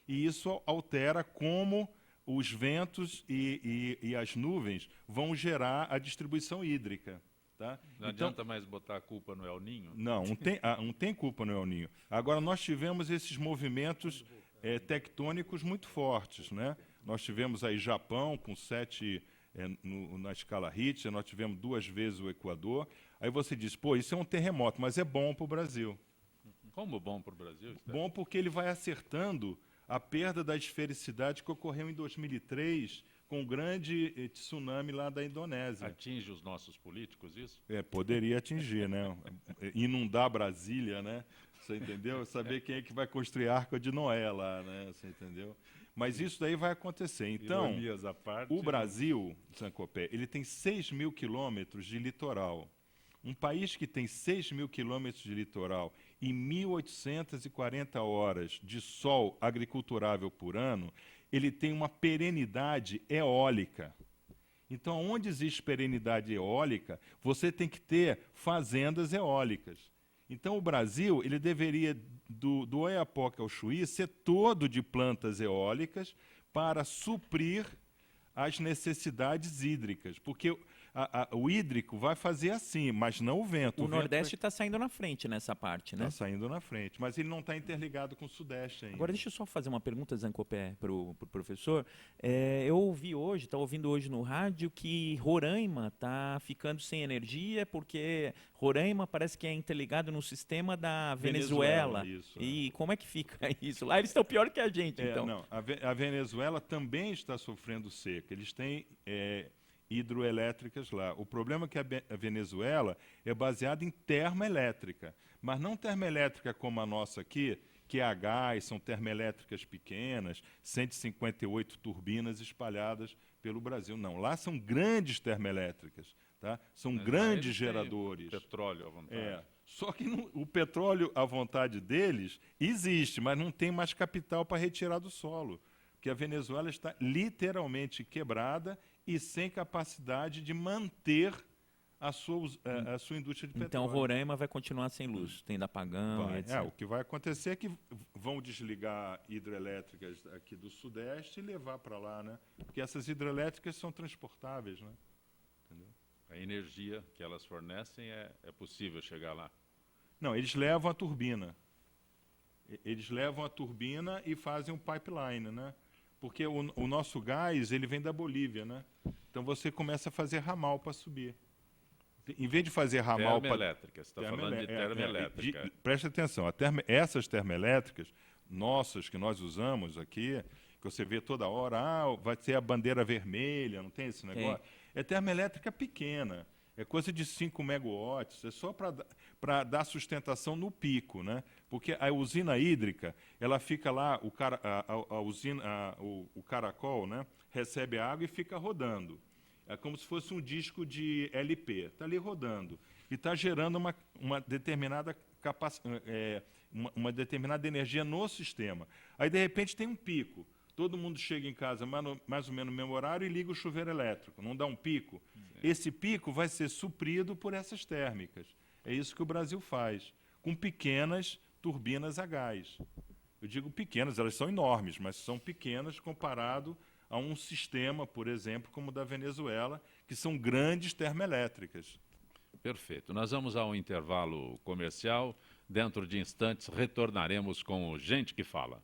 [SPEAKER 2] E isso altera como os ventos e as nuvens vão gerar a distribuição hídrica. Tá?
[SPEAKER 1] Não adianta mais botar a culpa no El Niño?
[SPEAKER 2] Não tem culpa no El Niño. Agora, nós tivemos esses movimentos tectônicos muito fortes, né? Nós tivemos aí Japão com 7 na escala Richter, nós tivemos 2 vezes o Equador. Aí você diz, pô, isso é um terremoto, mas é bom para o Brasil.
[SPEAKER 1] Como bom para o Brasil?
[SPEAKER 2] Bom porque ele vai acertando a perda da esfericidade que ocorreu em 2003 com o grande tsunami lá da Indonésia.
[SPEAKER 1] Atinge os nossos políticos isso?
[SPEAKER 2] Poderia atingir, né? Inundar Brasília, né? Você entendeu? Saber quem é que vai construir a Arca de Noé lá, né? Você entendeu? Mas isso daí vai acontecer. Então,
[SPEAKER 1] à parte,
[SPEAKER 2] o Brasil, Zancopé, ele tem 6 mil quilômetros de litoral. Um país que tem 6 mil quilômetros de litoral e 1.840 horas de sol agriculturável por ano, ele tem uma perenidade eólica. Então, onde existe perenidade eólica, você tem que ter fazendas eólicas. Então, o Brasil ele deveria, do Oiapoque ao Chuí, ser todo de plantas eólicas para suprir as necessidades hídricas. Porque o hídrico vai fazer assim, mas não o vento.
[SPEAKER 3] O Nordeste está saindo na frente nessa parte, né?
[SPEAKER 2] Está saindo na frente, mas ele não está interligado com o Sudeste ainda.
[SPEAKER 3] Agora, deixa eu só fazer uma pergunta, Zancopé, para o professor. Eu ouvi hoje, está ouvindo hoje no rádio, que Roraima está ficando sem energia porque Roraima parece que é interligado no sistema da Venezuela.
[SPEAKER 2] Isso,
[SPEAKER 3] e como é que fica isso? Lá eles estão pior que a gente, então.
[SPEAKER 2] Não, a Venezuela também está sofrendo seca. Eles têm hidroelétricas lá. O problema é que a Venezuela é baseada em termoelétrica, mas não termoelétrica como a nossa aqui, que é a gás, são termoelétricas pequenas, 158 turbinas espalhadas pelo Brasil. Não, lá são grandes termoelétricas, tá? São grandes geradores.
[SPEAKER 1] Petróleo à vontade.
[SPEAKER 2] Só que o petróleo à vontade deles existe, mas não tem mais capital para retirar do solo. Porque a Venezuela está literalmente quebrada e sem capacidade de manter a sua indústria de petróleo.
[SPEAKER 3] Então, Roraima vai continuar sem luz, tendo apagão, etc.
[SPEAKER 2] O que vai acontecer é que vão desligar hidrelétricas aqui do Sudeste e levar para lá, né? Porque essas hidrelétricas são transportáveis, né? Entendeu?
[SPEAKER 1] A energia que elas fornecem é possível chegar lá.
[SPEAKER 2] Não, eles levam a turbina. Eles levam a turbina e fazem um pipeline, né? Porque o nosso gás ele vem da Bolívia, né? Então você começa a fazer ramal para subir. Em vez de fazer ramal para...
[SPEAKER 1] Termoelétrica, você está falando de termoelétrica.
[SPEAKER 2] Preste atenção, essas termoelétricas nossas que nós usamos aqui, que você vê toda hora, vai ser a bandeira vermelha, não tem esse negócio? É termoelétrica pequena. É coisa de 5 megawatts, é só para dar sustentação no pico, né? Porque a usina hídrica, ela fica lá, o caracol, né? Recebe a água e fica rodando. É como se fosse um disco de LP, está ali rodando. E está gerando uma determinada uma determinada energia no sistema. Aí, de repente, tem um pico. Todo mundo chega em casa mais ou menos no mesmo horário e liga o chuveiro elétrico. Não dá um pico? Esse pico vai ser suprido por essas térmicas. É isso que o Brasil faz, com pequenas turbinas a gás. Eu digo pequenas, elas são enormes, mas são pequenas comparado a um sistema, por exemplo, como o da Venezuela, que são grandes termoelétricas.
[SPEAKER 1] Perfeito. Nós vamos ao intervalo comercial. Dentro de instantes, retornaremos com o Gente que Fala.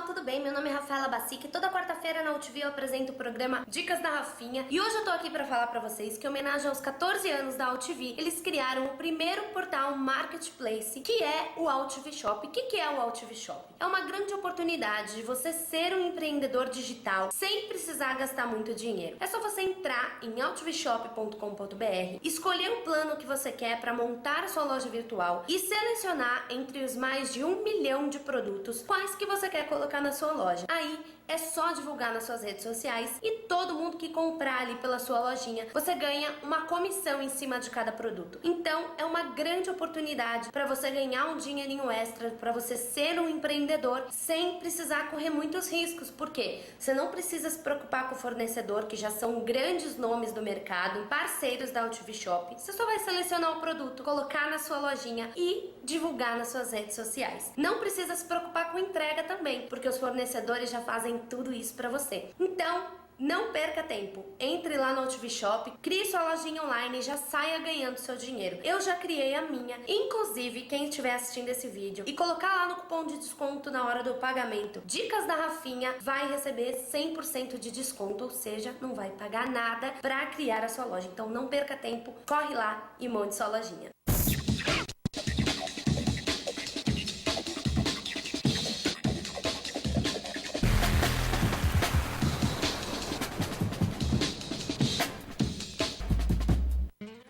[SPEAKER 6] Tudo bem? Meu nome é Rafaela Bacic e toda quarta-feira na UTV eu apresento o programa Dicas da Rafinha e hoje eu tô aqui para falar para vocês que em homenagem aos 14 anos da UTV, eles criaram o primeiro portal marketplace, que é o UTV Shop. O que é o UTV Shop? É uma grande oportunidade de você ser um empreendedor digital sem precisar gastar muito dinheiro. É só você entrar em utvshop.com.br, escolher o plano que você quer para montar a sua loja virtual e selecionar entre os mais de 1 milhão de produtos quais que você quer colocar na sua loja. Aí é só divulgar nas suas redes sociais e todo mundo que comprar ali pela sua lojinha, você ganha uma comissão em cima de cada produto. Então é uma grande oportunidade para você ganhar um dinheirinho extra, para você ser um empreendedor sem precisar correr muitos riscos. Por quê? Você não precisa se preocupar com o fornecedor, que já são grandes nomes do mercado, parceiros da UTV Shop. Você só vai selecionar o produto, colocar na sua lojinha e divulgar nas suas redes sociais. Não precisa se preocupar com entrega também, porque os fornecedores já fazem tudo isso para você. Então, não perca tempo. Entre lá no UTV Shop, crie sua lojinha online e já saia ganhando seu dinheiro. Eu já criei a minha. Inclusive, quem estiver assistindo esse vídeo e colocar lá no cupom de desconto na hora do pagamento, Dicas da Rafinha, vai receber 100% de desconto, ou seja, não vai pagar nada para criar a sua loja. Então não perca tempo, corre lá e monte sua lojinha.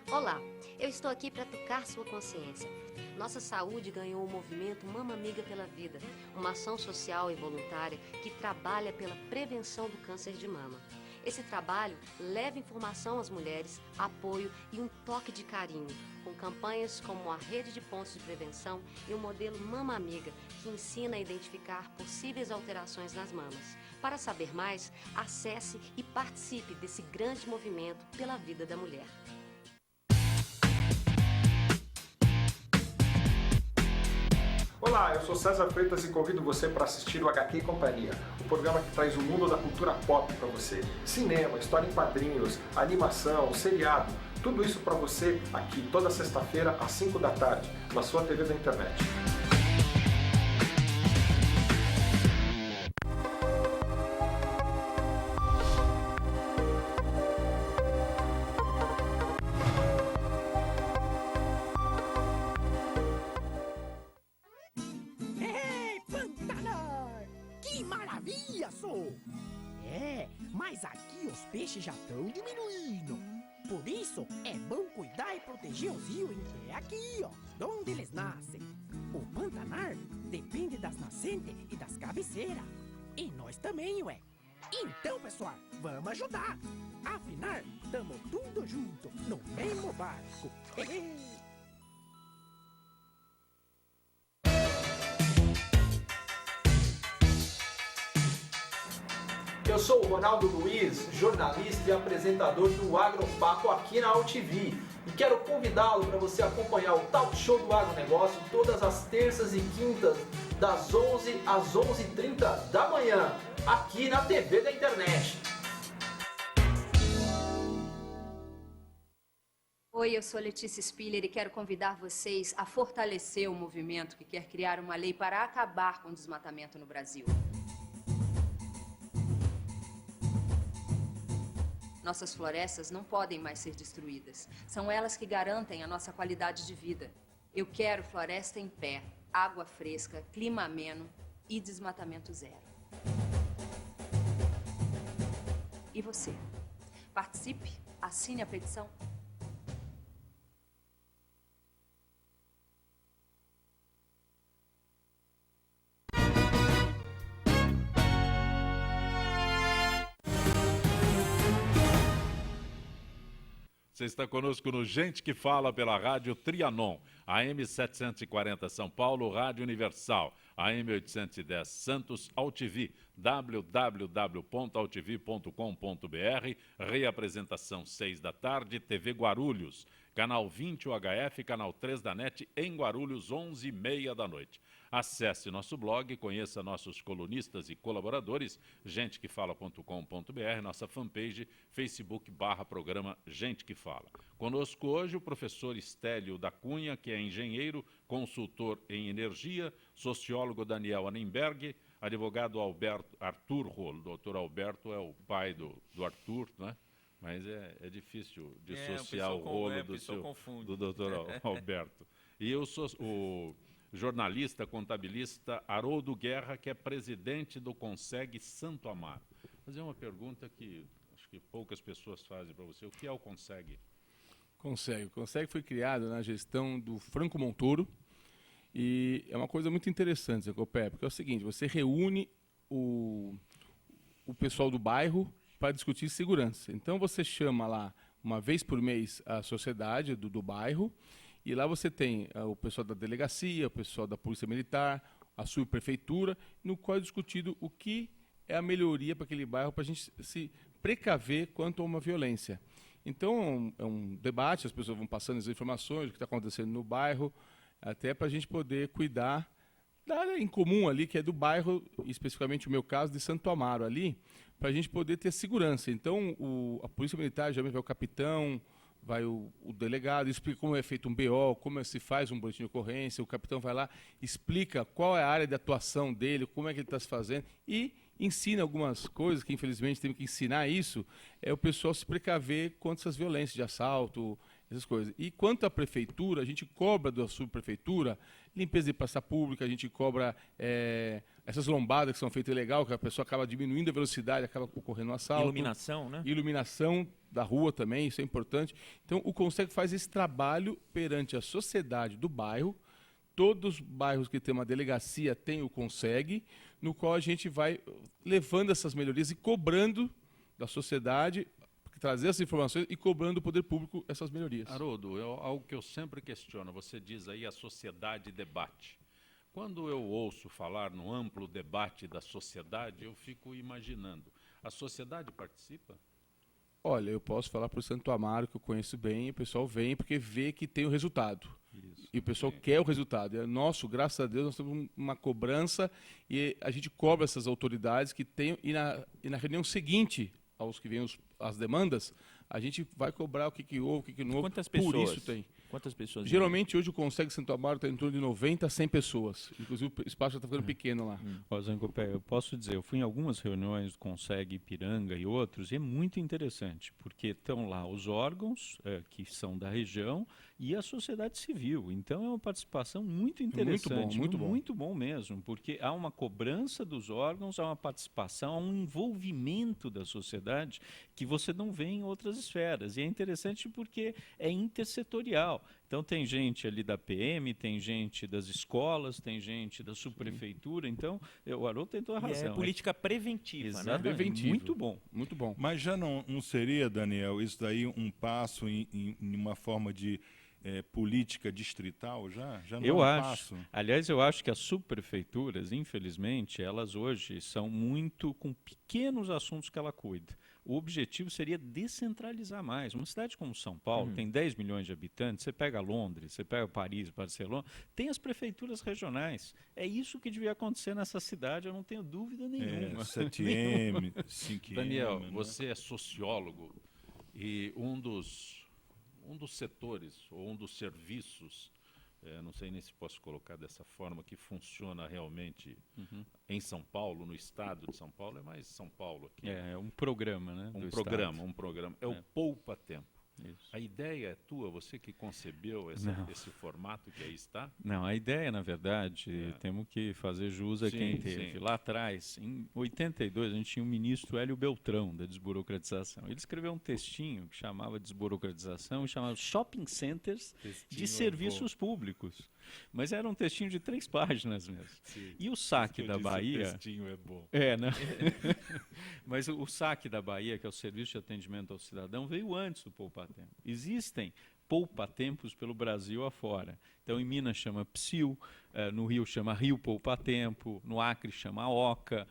[SPEAKER 7] Olá, eu estou aqui para tocar sua consciência. Nossa saúde ganhou o movimento Mama Amiga pela Vida, uma ação social e voluntária que trabalha pela prevenção do câncer de mama. Esse trabalho leva informação às mulheres, apoio e um toque de carinho, com campanhas como a Rede de Pontos de Prevenção e o modelo Mama Amiga, que ensina a identificar possíveis alterações nas mamas. Para saber mais, acesse e participe desse grande movimento pela vida da mulher.
[SPEAKER 8] Olá, eu sou César Freitas e convido você para assistir o HQ Companhia, o programa que traz o mundo da cultura pop para você. Cinema, história em quadrinhos, animação, seriado, tudo isso para você aqui toda sexta-feira às 5 da tarde, na sua TV da internet.
[SPEAKER 9] Mas aqui os peixes já estão diminuindo. Por isso, é bom cuidar e proteger os rios em que é aqui, ó, onde eles nascem. O Pantanar depende das nascentes e das cabeceiras. E nós também, ué. Então, pessoal, vamos ajudar. Afinal, tamo tudo junto, no mesmo barco.
[SPEAKER 10] Eu sou o Ronaldo Luiz, jornalista e apresentador do Agropapo aqui na UTV. E quero convidá-lo para você acompanhar o Talk Show do Agronegócio todas as terças e quintas, das 11 às 11h30 da manhã, aqui na TV da internet.
[SPEAKER 11] Oi, eu sou Letícia Spiller e quero convidar vocês a fortalecer o movimento que quer criar uma lei para acabar com o desmatamento no Brasil. Nossas florestas não podem mais ser destruídas. São elas que garantem a nossa qualidade de vida. Eu quero floresta em pé, água fresca, clima ameno e desmatamento zero. E você? Participe, assine a petição.
[SPEAKER 1] Você está conosco no Gente que Fala pela Rádio Trianon, AM 740 São Paulo, Rádio Universal, AM 810 Santos, AltV, www.altv.com.br, reapresentação 6 da tarde, TV Guarulhos, canal 20 UHF, canal 3 da NET, em Guarulhos, 11h30 da noite. Acesse nosso blog, conheça nossos colunistas e colaboradores, gentequefala.com.br, nossa fanpage, Facebook/programa Gente que Fala. Conosco hoje o professor Estélio da Cunha, que é engenheiro, consultor em energia, sociólogo Daniel Annenberg, advogado Arthur Rolo. Doutor Alberto é o pai do Arthur, né? Mas é difícil dissociar o Rolo do doutor Alberto. E eu sou o jornalista, contabilista Haroldo Guerra, que é presidente do Conseg Santo Amaro. Vou fazer uma pergunta que acho que poucas pessoas fazem para você. O que é o Conseg?
[SPEAKER 4] O Conseg foi criado na gestão do Franco Montoro e é uma coisa muito interessante, Zé Copé, porque é o seguinte, você reúne o pessoal do bairro para discutir segurança. Então você chama lá uma vez por mês a sociedade do bairro, e lá você tem o pessoal da delegacia, o pessoal da polícia militar, a subprefeitura, no qual é discutido o que é a melhoria para aquele bairro, para a gente se precaver quanto a uma violência. Então é um debate, as pessoas vão passando as informações, o que está acontecendo no bairro, até para a gente poder cuidar da área em comum ali, que é do bairro, especificamente o meu caso, de Santo Amaro ali, para a gente poder ter segurança. Então, a Polícia Militar, geralmente vai o capitão, vai o delegado, explica como é feito um BO, como se faz um boletim de ocorrência, o capitão vai lá, explica qual é a área de atuação dele, como é que ele está se fazendo, e ensina algumas coisas, que infelizmente tem que ensinar isso, é o pessoal se precaver contra essas violências de assalto, essas coisas. E quanto à prefeitura, a gente cobra da subprefeitura limpeza de praça pública, a gente cobra essas lombadas que são feitas ilegal, que a pessoa acaba diminuindo a velocidade, acaba ocorrendo um assalto.
[SPEAKER 3] Iluminação, né?
[SPEAKER 4] Iluminação da rua também, isso é importante. Então, o Conseg faz esse trabalho perante a sociedade do bairro. Todos os bairros que tem uma delegacia têm o Conseg, no qual a gente vai levando essas melhorias e cobrando da sociedade, trazer essas informações e cobrando do poder público essas melhorias.
[SPEAKER 1] Haroldo, algo que eu sempre questiono, você diz aí a sociedade debate. Quando eu ouço falar no amplo debate da sociedade, eu fico imaginando, a sociedade participa?
[SPEAKER 4] Olha, eu posso falar para o Santo Amaro, que eu conheço bem, e o pessoal vem porque vê que tem o resultado. Isso, e o pessoal quer o resultado. É nosso, graças a Deus, nós temos uma cobrança e a gente cobra essas autoridades que tem, e na reunião seguinte aos que vêm as demandas, a gente vai cobrar o que houve, o que não houve.
[SPEAKER 3] Quantas pessoas?
[SPEAKER 4] Por isso tem.
[SPEAKER 3] Quantas pessoas?
[SPEAKER 4] Geralmente, hoje o Conseg Santo Amaro está em torno de 90 a 100 pessoas. Inclusive, o espaço já está ficando pequeno lá.
[SPEAKER 5] Ó, Zancopé, eu posso dizer, eu fui em algumas reuniões do Conseg Ipiranga e outros, e é muito interessante, porque estão lá os órgãos que são da região e a sociedade civil. Então, é uma participação muito interessante.
[SPEAKER 4] Muito bom.
[SPEAKER 5] Muito bom mesmo, porque há uma cobrança dos órgãos, há uma participação, há um envolvimento da sociedade que você não vê em outras esferas. E é interessante porque é intersetorial. Então tem gente ali da PM, tem gente das escolas, tem gente da subprefeitura. Então, o Haroldo tem toda a razão.
[SPEAKER 3] É política preventiva,
[SPEAKER 5] Exato,
[SPEAKER 3] né?
[SPEAKER 4] Preventivo.
[SPEAKER 5] Muito bom.
[SPEAKER 4] Muito bom.
[SPEAKER 2] Mas já não seria, Daniel, isso daí um passo em uma forma de política distrital? Já não
[SPEAKER 5] Eu
[SPEAKER 2] é um
[SPEAKER 5] acho.
[SPEAKER 2] passo?
[SPEAKER 5] Aliás, eu acho que as subprefeituras, infelizmente, elas hoje são muito com pequenos assuntos que ela cuida. O objetivo seria descentralizar mais. Uma cidade como São Paulo tem 10 milhões de habitantes, você pega Londres, você pega Paris, Barcelona, tem as prefeituras regionais. É isso que devia acontecer nessa cidade, eu não tenho dúvida nenhuma.
[SPEAKER 2] 7M, 5M.
[SPEAKER 1] Daniel,
[SPEAKER 2] né?
[SPEAKER 1] você é sociólogo e um dos setores ou um dos serviços, não sei nem se posso colocar dessa forma, que funciona realmente em São Paulo, no estado de São Paulo, é mais São Paulo aqui.
[SPEAKER 5] É um programa, né?
[SPEAKER 1] Um
[SPEAKER 5] do
[SPEAKER 1] programa. É o
[SPEAKER 5] É.
[SPEAKER 1] Poupa Tempo.
[SPEAKER 5] Isso.
[SPEAKER 1] A ideia é tua, você que concebeu esse formato que aí está?
[SPEAKER 5] Não, a ideia, na verdade, temos que fazer jus a
[SPEAKER 1] Sim,
[SPEAKER 5] quem teve.
[SPEAKER 1] sim.
[SPEAKER 5] Lá atrás, em 82, a gente tinha o ministro Hélio Beltrão, da desburocratização. Ele escreveu um textinho que chamava Desburocratização e chamava Shopping Centers de Serviços Públicos. Mas era um textinho de 3 páginas mesmo.
[SPEAKER 1] Sim.
[SPEAKER 5] E o saque da Bahia...
[SPEAKER 1] O textinho é bom.
[SPEAKER 5] né? Mas o saque da Bahia, que é o Serviço de Atendimento ao Cidadão, veio antes do Poupa Tempo. Existem poupa-tempos pelo Brasil afora. Então, em Minas chama PSIL, no Rio chama Rio Poupa Tempo, no Acre chama OCA,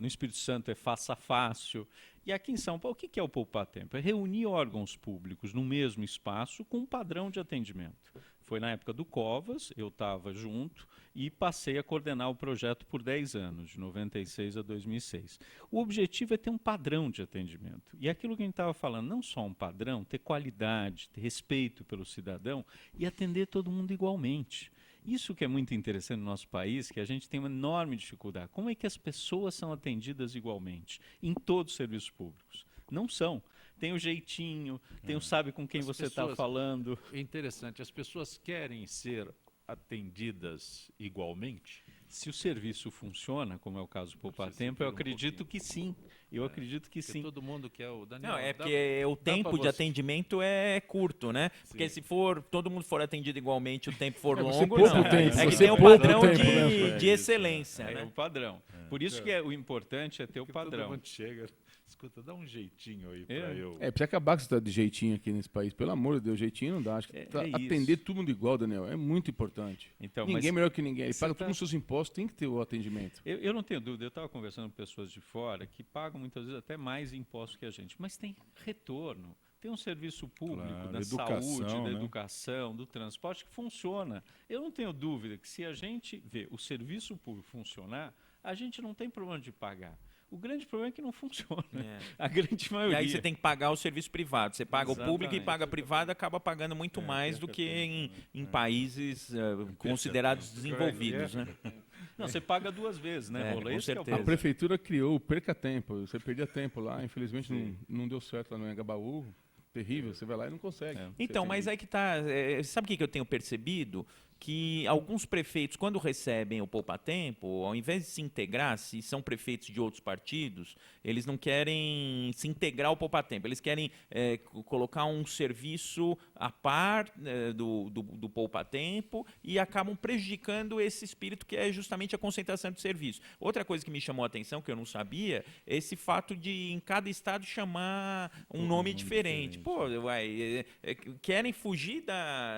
[SPEAKER 5] no Espírito Santo é Faça Fácil. E aqui em São Paulo, o que é o Poupa Tempo? É reunir órgãos públicos no mesmo espaço com um padrão de atendimento. Foi na época do Covas, eu estava junto e passei a coordenar o projeto por 10 anos, de 96 a 2006. O objetivo é ter um padrão de atendimento. E aquilo que a gente estava falando, não só um padrão, ter qualidade, ter respeito pelo cidadão e atender todo mundo igualmente. Isso que é muito interessante no nosso país, que a gente tem uma enorme dificuldade. Como é que as pessoas são atendidas igualmente em todos os serviços públicos? Não são. Tem o jeitinho, tem o sabe com quem
[SPEAKER 1] As
[SPEAKER 5] você está
[SPEAKER 1] pessoas-
[SPEAKER 5] falando.
[SPEAKER 1] É interessante, as pessoas querem ser atendidas igualmente?
[SPEAKER 5] Se o serviço funciona, como é o caso do Poupa Tempo, eu acredito que sim. Eu acredito que sim.
[SPEAKER 1] Todo mundo quer o Daniel.
[SPEAKER 3] Não, é porque o tempo de atendimento é curto, né? Porque se todo mundo for atendido igualmente, o tempo for longo, não. É que tem um padrão de excelência, né?
[SPEAKER 5] É o padrão. Por isso que o importante é ter o padrão.
[SPEAKER 1] Todo mundo chega, escuta, dá um jeitinho aí pra eu...
[SPEAKER 4] Precisa acabar com esse de jeitinho aqui nesse país. Pelo amor de Deus, jeitinho não dá. Acho que atender todo mundo igual, Daniel, é muito importante.
[SPEAKER 5] Então,
[SPEAKER 4] ninguém é melhor que ninguém. Ele paga todos os seus impostos, tem que ter o atendimento.
[SPEAKER 5] Eu não tenho dúvida. Eu estava conversando com pessoas de fora que pagam muitas vezes até mais impostos que a gente, mas tem retorno. Tem um serviço público da saúde, da educação, do transporte que funciona. Eu não tenho dúvida que se a gente vê o serviço público funcionar, a gente não tem problema de pagar. O grande problema é que não funciona. A grande maioria.
[SPEAKER 3] E aí você tem que pagar o serviço privado. Você paga o público e paga privado, acaba pagando muito mais do que em países considerados desenvolvidos, né?
[SPEAKER 5] Não, você paga 2 vezes, né, Rola?
[SPEAKER 3] Com certeza.
[SPEAKER 4] A prefeitura criou o Perca Tempo. Você perdia tempo lá. Infelizmente não deu certo lá no Engabaú. Terrível. Você vai lá e não consegue.
[SPEAKER 3] Então, mas aí que tá... sabe o que eu tenho percebido? Que alguns prefeitos, quando recebem o Poupa Tempo, ao invés de se integrar, se são prefeitos de outros partidos, eles não querem se integrar ao Poupa Tempo. Eles querem colocar um serviço a par do Poupa Tempo e acabam prejudicando esse espírito que é justamente a concentração de serviço. Outra coisa que me chamou a atenção, que eu não sabia, é esse fato de em cada estado chamar um nome diferente. Pô, querem fugir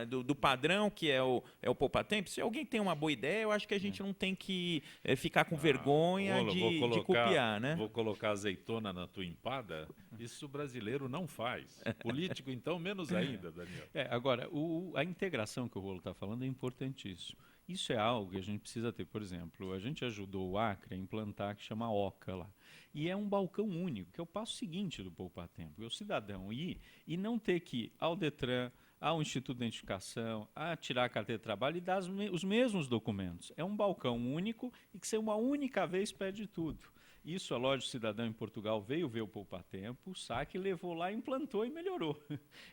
[SPEAKER 3] do padrão que é o Poupa Tempo. Se alguém tem uma boa ideia, eu acho que a gente não tem que ficar com vergonha de copiar, né?
[SPEAKER 1] Vou colocar azeitona na tua empada. Isso o brasileiro não faz. Político, então, menos ainda, Daniel.
[SPEAKER 5] Agora, a integração que o Rolo está falando é importantíssimo. Isso é algo que a gente precisa ter. Por exemplo, a gente ajudou o Acre a implantar, que chama OCA lá. E é um balcão único, que é o passo seguinte do Poupa Tempo. É o cidadão ir e não ter que ir ao Detran, ao Instituto de Identificação, a tirar a carteira de trabalho e dar os mesmos documentos. É um balcão único e que você uma única vez pede tudo. Isso, a Loja do Cidadão em Portugal veio ver o Poupa Tempo, o SAC levou lá, implantou e melhorou.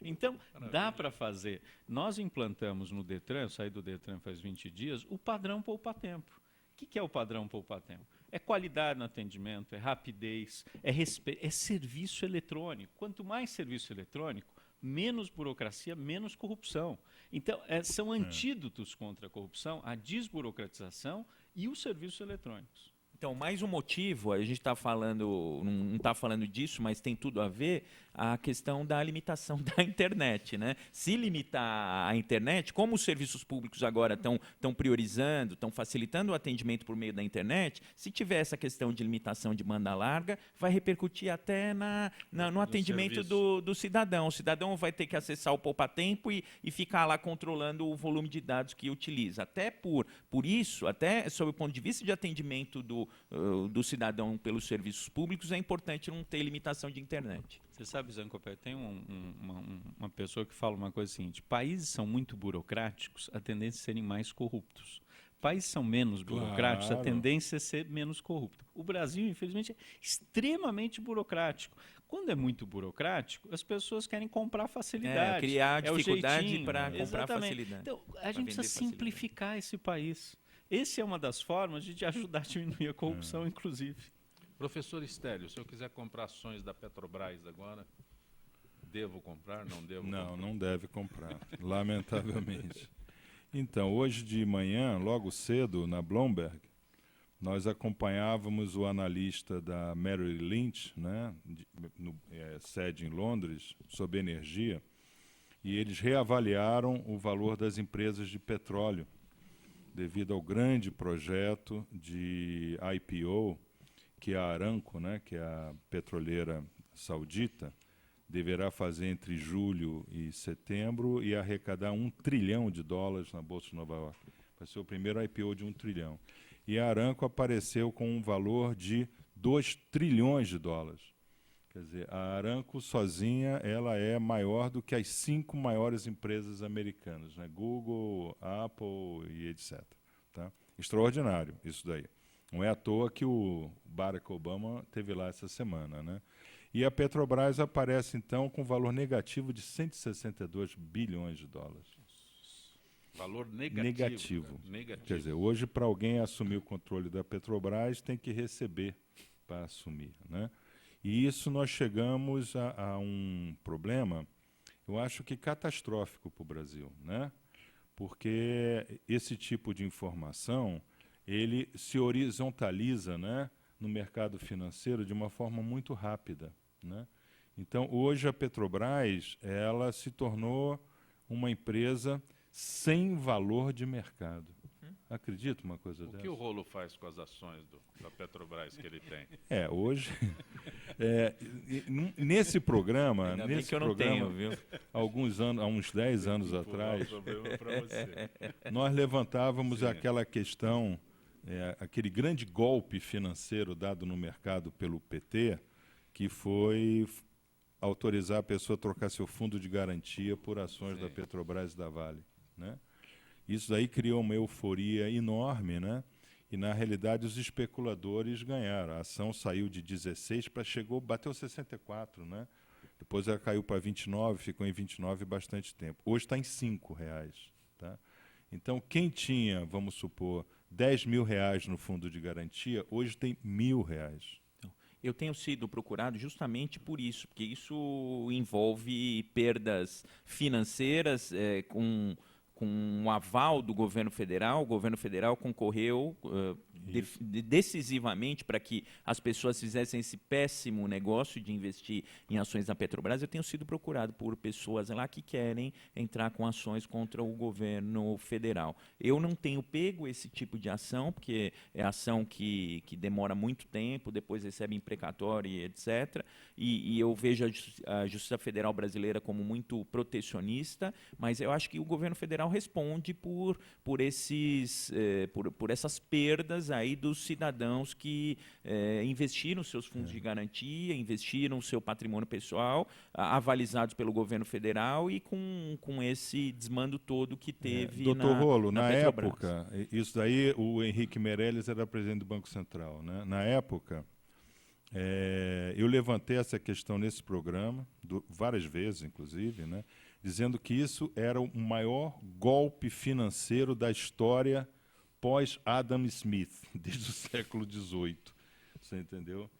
[SPEAKER 5] Então, dá para fazer. Nós implantamos no Detran, eu saí do Detran faz 20 dias, o padrão Poupa Tempo. O que é o padrão Poupa Tempo? É qualidade no atendimento, é rapidez, é serviço eletrônico. Quanto mais serviço eletrônico, menos burocracia, menos corrupção. Então, são antídotos contra a corrupção, a desburocratização e os serviços eletrônicos.
[SPEAKER 3] Então, mais um motivo, a gente está falando, não está falando disso, mas tem tudo a ver, a questão da limitação da internet, né? Se limitar a internet, como os serviços públicos agora estão priorizando, estão facilitando o atendimento por meio da internet, se tiver essa questão de limitação de banda larga, vai repercutir até no atendimento do cidadão. O cidadão vai ter que acessar o Poupa Tempo e ficar lá controlando o volume de dados que utiliza. Até por isso, até sob o ponto de vista de atendimento do cidadão pelos serviços públicos, é importante não ter limitação de internet.
[SPEAKER 5] Você sabe, Zancopé, tem uma pessoa que fala uma coisa seguinte: países são muito burocráticos, a tendência é serem mais corruptos. Países são menos burocráticos, a tendência é ser menos corrupto. O Brasil, infelizmente, é extremamente burocrático. Quando é muito burocrático, as pessoas querem comprar facilidade.
[SPEAKER 3] Criar dificuldade para comprar facilidade.
[SPEAKER 5] Então, a gente precisa simplificar esse país. Essa é uma das formas de ajudar a diminuir a corrupção, inclusive.
[SPEAKER 1] Professor Estélio, se eu quiser comprar ações da Petrobras agora, devo comprar? Não devo?
[SPEAKER 2] Não deve comprar, lamentavelmente. Então, hoje de manhã, logo cedo, na Bloomberg, nós acompanhávamos o analista da Merrill Lynch, né, sede em Londres, sobre energia, e eles reavaliaram o valor das empresas de petróleo, devido ao grande projeto de IPO que a Aramco, né, que é a petroleira saudita, deverá fazer entre julho e setembro e arrecadar $1 trilhão na Bolsa de Nova York. Vai ser o primeiro IPO de $1 trilhão. E a Aramco apareceu com um valor de $2 trilhões. Quer dizer, a Aramco sozinha ela é maior do que as 5 maiores empresas americanas, né? Google, Apple e etc. Tá? Extraordinário isso daí. Não é à toa que o Barack Obama esteve lá essa semana, né? E a Petrobras aparece, então, com valor negativo de $162 bilhões.
[SPEAKER 1] Valor negativo.
[SPEAKER 2] negativo.
[SPEAKER 1] Cara. Negativo.
[SPEAKER 2] Quer dizer, hoje, para alguém assumir o controle da Petrobras, tem que receber para assumir, né? E isso nós chegamos a um problema, eu acho que catastrófico para o Brasil, né? Porque esse tipo de informação, ele se horizontaliza, né, no mercado financeiro de uma forma muito rápida, né? Então, hoje a Petrobras, ela se tornou uma empresa sem valor de mercado. Acredita uma coisa dessa?
[SPEAKER 1] O que o Rolo faz com as ações da Petrobras que ele tem?
[SPEAKER 2] Hoje, nesse programa,
[SPEAKER 3] Ainda bem que eu não tenho, viu?
[SPEAKER 2] há uns 10 anos atrás, nós levantávamos aquela questão, aquele grande golpe financeiro dado no mercado pelo PT, que foi autorizar a pessoa a trocar seu fundo de garantia por ações da Petrobras e da Vale, né? Isso daí criou uma euforia enorme, né? E, na realidade, os especuladores ganharam. A ação saiu de 16 para bateu 64, né? Depois ela caiu para 29, ficou em 29 bastante tempo. Hoje está em R$5, tá? Então, quem tinha, vamos supor, R$10.000 no fundo de garantia, hoje tem R$1.000.
[SPEAKER 3] Eu tenho sido procurado justamente por isso, porque isso envolve perdas financeiras com um aval do governo federal. O governo federal concorreu decisivamente para que as pessoas fizessem esse péssimo negócio de investir em ações da Petrobras. Eu tenho sido procurado por pessoas lá que querem entrar com ações contra o governo federal. Eu não tenho pego esse tipo de ação, porque é ação que demora muito tempo, depois recebe imprecatório e etc. E eu vejo a Justiça Federal brasileira como muito protecionista, mas eu acho que o governo federal responde por essas perdas aí dos cidadãos que investiram seus fundos de garantia, investiram o seu patrimônio pessoal, avalizados pelo governo federal e com esse desmando todo que teve
[SPEAKER 2] Doutor Rolo, na
[SPEAKER 3] Petrobras.
[SPEAKER 2] época, isso daí, o Henrique Meirelles era presidente do Banco Central, né? Na época, eu levantei essa questão nesse programa, várias vezes, inclusive, né? Dizendo que isso era o maior golpe financeiro da história pós-Adam Smith, desde o século XVIII. Você entendeu?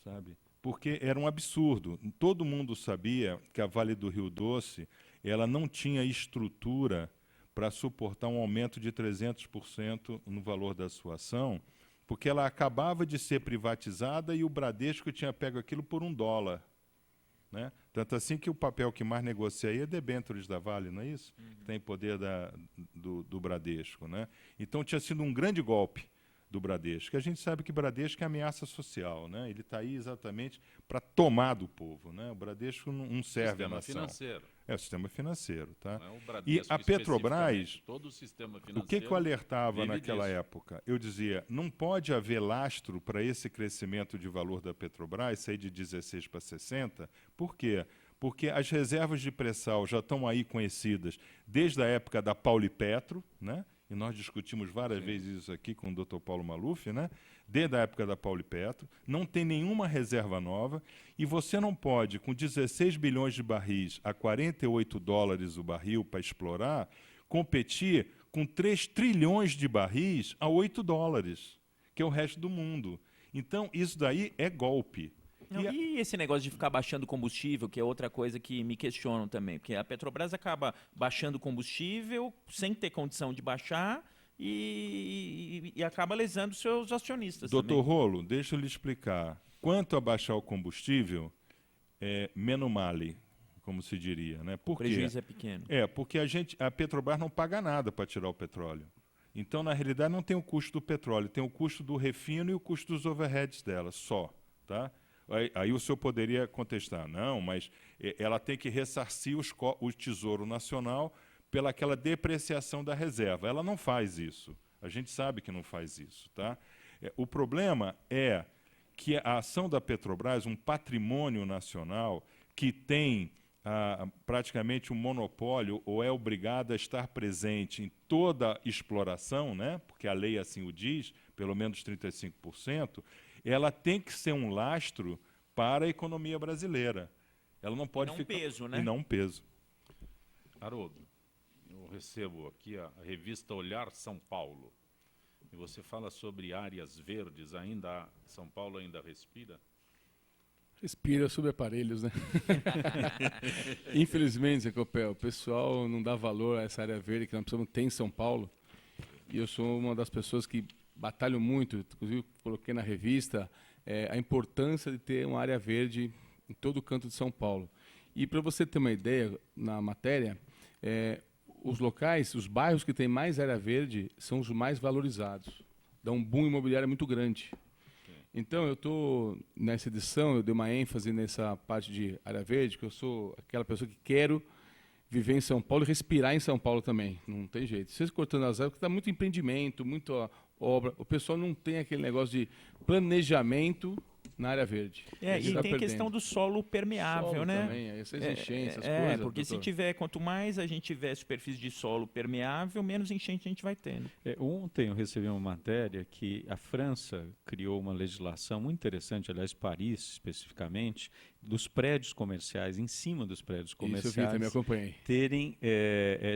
[SPEAKER 2] Sabe? Porque era um absurdo. Todo mundo sabia que a Vale do Rio Doce ela não tinha estrutura para suportar um aumento de 300% no valor da sua ação, porque ela acabava de ser privatizada e o Bradesco tinha pego aquilo por $1. Né? Tanto assim que o papel que mais negocia aí é debêntures da Vale, não é isso? Que tem poder do Bradesco. Né? Então tinha sido um grande golpe do Bradesco. A gente sabe que Bradesco é ameaça social, né? Ele está aí exatamente para tomar do povo. Né? O Bradesco não serve à nação.
[SPEAKER 1] Financeiro.
[SPEAKER 2] É o sistema financeiro. Tá?
[SPEAKER 1] Não é o Bradesco
[SPEAKER 2] e a Petrobras,
[SPEAKER 1] todo o sistema
[SPEAKER 2] o
[SPEAKER 1] financeiro
[SPEAKER 2] que eu alertava
[SPEAKER 1] vive
[SPEAKER 2] naquela
[SPEAKER 1] disso.
[SPEAKER 2] época? Eu dizia, não pode haver lastro para esse crescimento de valor da Petrobras, sair de 16 para 60. Por quê? Porque as reservas de pré-sal já estão aí conhecidas desde a época da Paulipetro, né? E nós discutimos várias vezes isso aqui com o Dr. Paulo Maluf, né? Desde a época da Paulipetro, não tem nenhuma reserva nova, e você não pode, com 16 bilhões de barris a $48 o barril para explorar, competir com 3 trilhões de barris a $8, que é o resto do mundo. Então, isso daí é golpe.
[SPEAKER 3] E esse negócio de ficar baixando combustível, que é outra coisa que me questionam também, porque a Petrobras acaba baixando combustível sem ter condição de baixar e acaba lesando seus acionistas.
[SPEAKER 2] Doutor Rolo, deixa eu lhe explicar. Quanto a baixar o combustível, meno male, como se diria. Né? Por
[SPEAKER 3] o prejuízo é pequeno.
[SPEAKER 2] Porque a Petrobras não paga nada para tirar o petróleo. Então, na realidade, não tem o custo do petróleo, tem o custo do refino e o custo dos overheads dela, só. Tá? Aí o senhor poderia contestar, não, mas ela tem que ressarcir o Tesouro Nacional pelaquela depreciação da reserva. Ela não faz isso. A gente sabe que não faz isso. Tá? O problema é que a ação da Petrobras, um patrimônio nacional que tem praticamente um monopólio ou é obrigada a estar presente em toda exploração, né? Porque a lei assim o diz, pelo menos 35%, ela tem que ser um lastro para a economia brasileira. Ela não pode
[SPEAKER 3] não
[SPEAKER 2] ficar...
[SPEAKER 3] peso, né?
[SPEAKER 2] E não um peso.
[SPEAKER 1] Haroldo, o recebo aqui a revista Olhar São Paulo. E você fala sobre áreas verdes, São Paulo ainda respira?
[SPEAKER 4] Respira sobre aparelhos, né? Infelizmente, Zé Copel, o pessoal não dá valor a essa área verde que nós precisamos ter em São Paulo. E eu sou uma das pessoas que batalho muito, inclusive coloquei na revista, a importância de ter uma área verde em todo o canto de São Paulo. E para você ter uma ideia, na matéria, os locais, os bairros que têm mais área verde são os mais valorizados. Dá um boom imobiliário muito grande. Então, nessa edição, eu dei uma ênfase nessa parte de área verde, que eu sou aquela pessoa que quero viver em São Paulo e respirar em São Paulo também. Não tem jeito. Vocês cortando as árvores, porque está muito empreendimento, muita obra. O pessoal não tem aquele negócio de planejamento na área verde.
[SPEAKER 3] E tem a questão do solo permeável,
[SPEAKER 4] solo
[SPEAKER 3] né?
[SPEAKER 4] Também, essas enchentes, essas coisas.
[SPEAKER 3] Porque se tiver, quanto mais a gente tiver superfície de solo permeável, menos enchente a gente vai ter. Né?
[SPEAKER 5] Ontem eu recebi uma matéria que a França criou uma legislação muito interessante, aliás, Paris especificamente, dos prédios comerciais, em cima dos prédios comerciais,
[SPEAKER 4] isso eu vi, também acompanhei.
[SPEAKER 5] terem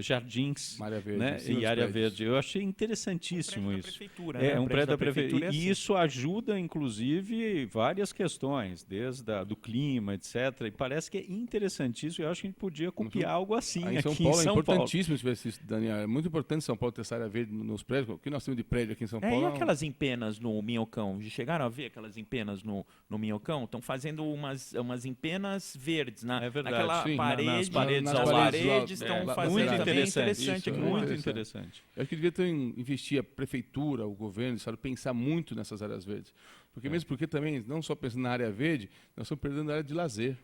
[SPEAKER 5] jardins,
[SPEAKER 4] área verde,
[SPEAKER 5] né? E área verde. Eu achei interessantíssimo isso.
[SPEAKER 3] Prefeitura, né?
[SPEAKER 5] Um prédio da prefeitura.
[SPEAKER 3] É assim.
[SPEAKER 5] E isso ajuda, inclusive, várias questões, desde do clima, etc. E parece que é interessantíssimo. Eu acho que a gente podia copiar algo assim
[SPEAKER 4] em
[SPEAKER 5] aqui
[SPEAKER 4] São Paulo.
[SPEAKER 5] em São
[SPEAKER 4] É importantíssimo se tivesse isso, Daniel. É muito importante São Paulo ter essa área verde nos prédios. O que nós temos de prédio aqui em São Paulo?
[SPEAKER 3] E aquelas empenas no Minhocão? Chegaram a ver aquelas empenas no Minhocão? Estão fazendo umas empenas verdes naquela
[SPEAKER 5] sim,
[SPEAKER 3] parede.
[SPEAKER 5] nas paredes
[SPEAKER 3] nas
[SPEAKER 5] ao lado.
[SPEAKER 3] paredes estão fazendo
[SPEAKER 5] muito
[SPEAKER 3] também
[SPEAKER 5] interessante. Muito interessante.
[SPEAKER 4] Eu acho que devia investir a prefeitura, o governo, o estado, pensar muito nessas áreas verdes. Porque mesmo porque também, não só pensando na área verde, nós estamos perdendo a área de lazer.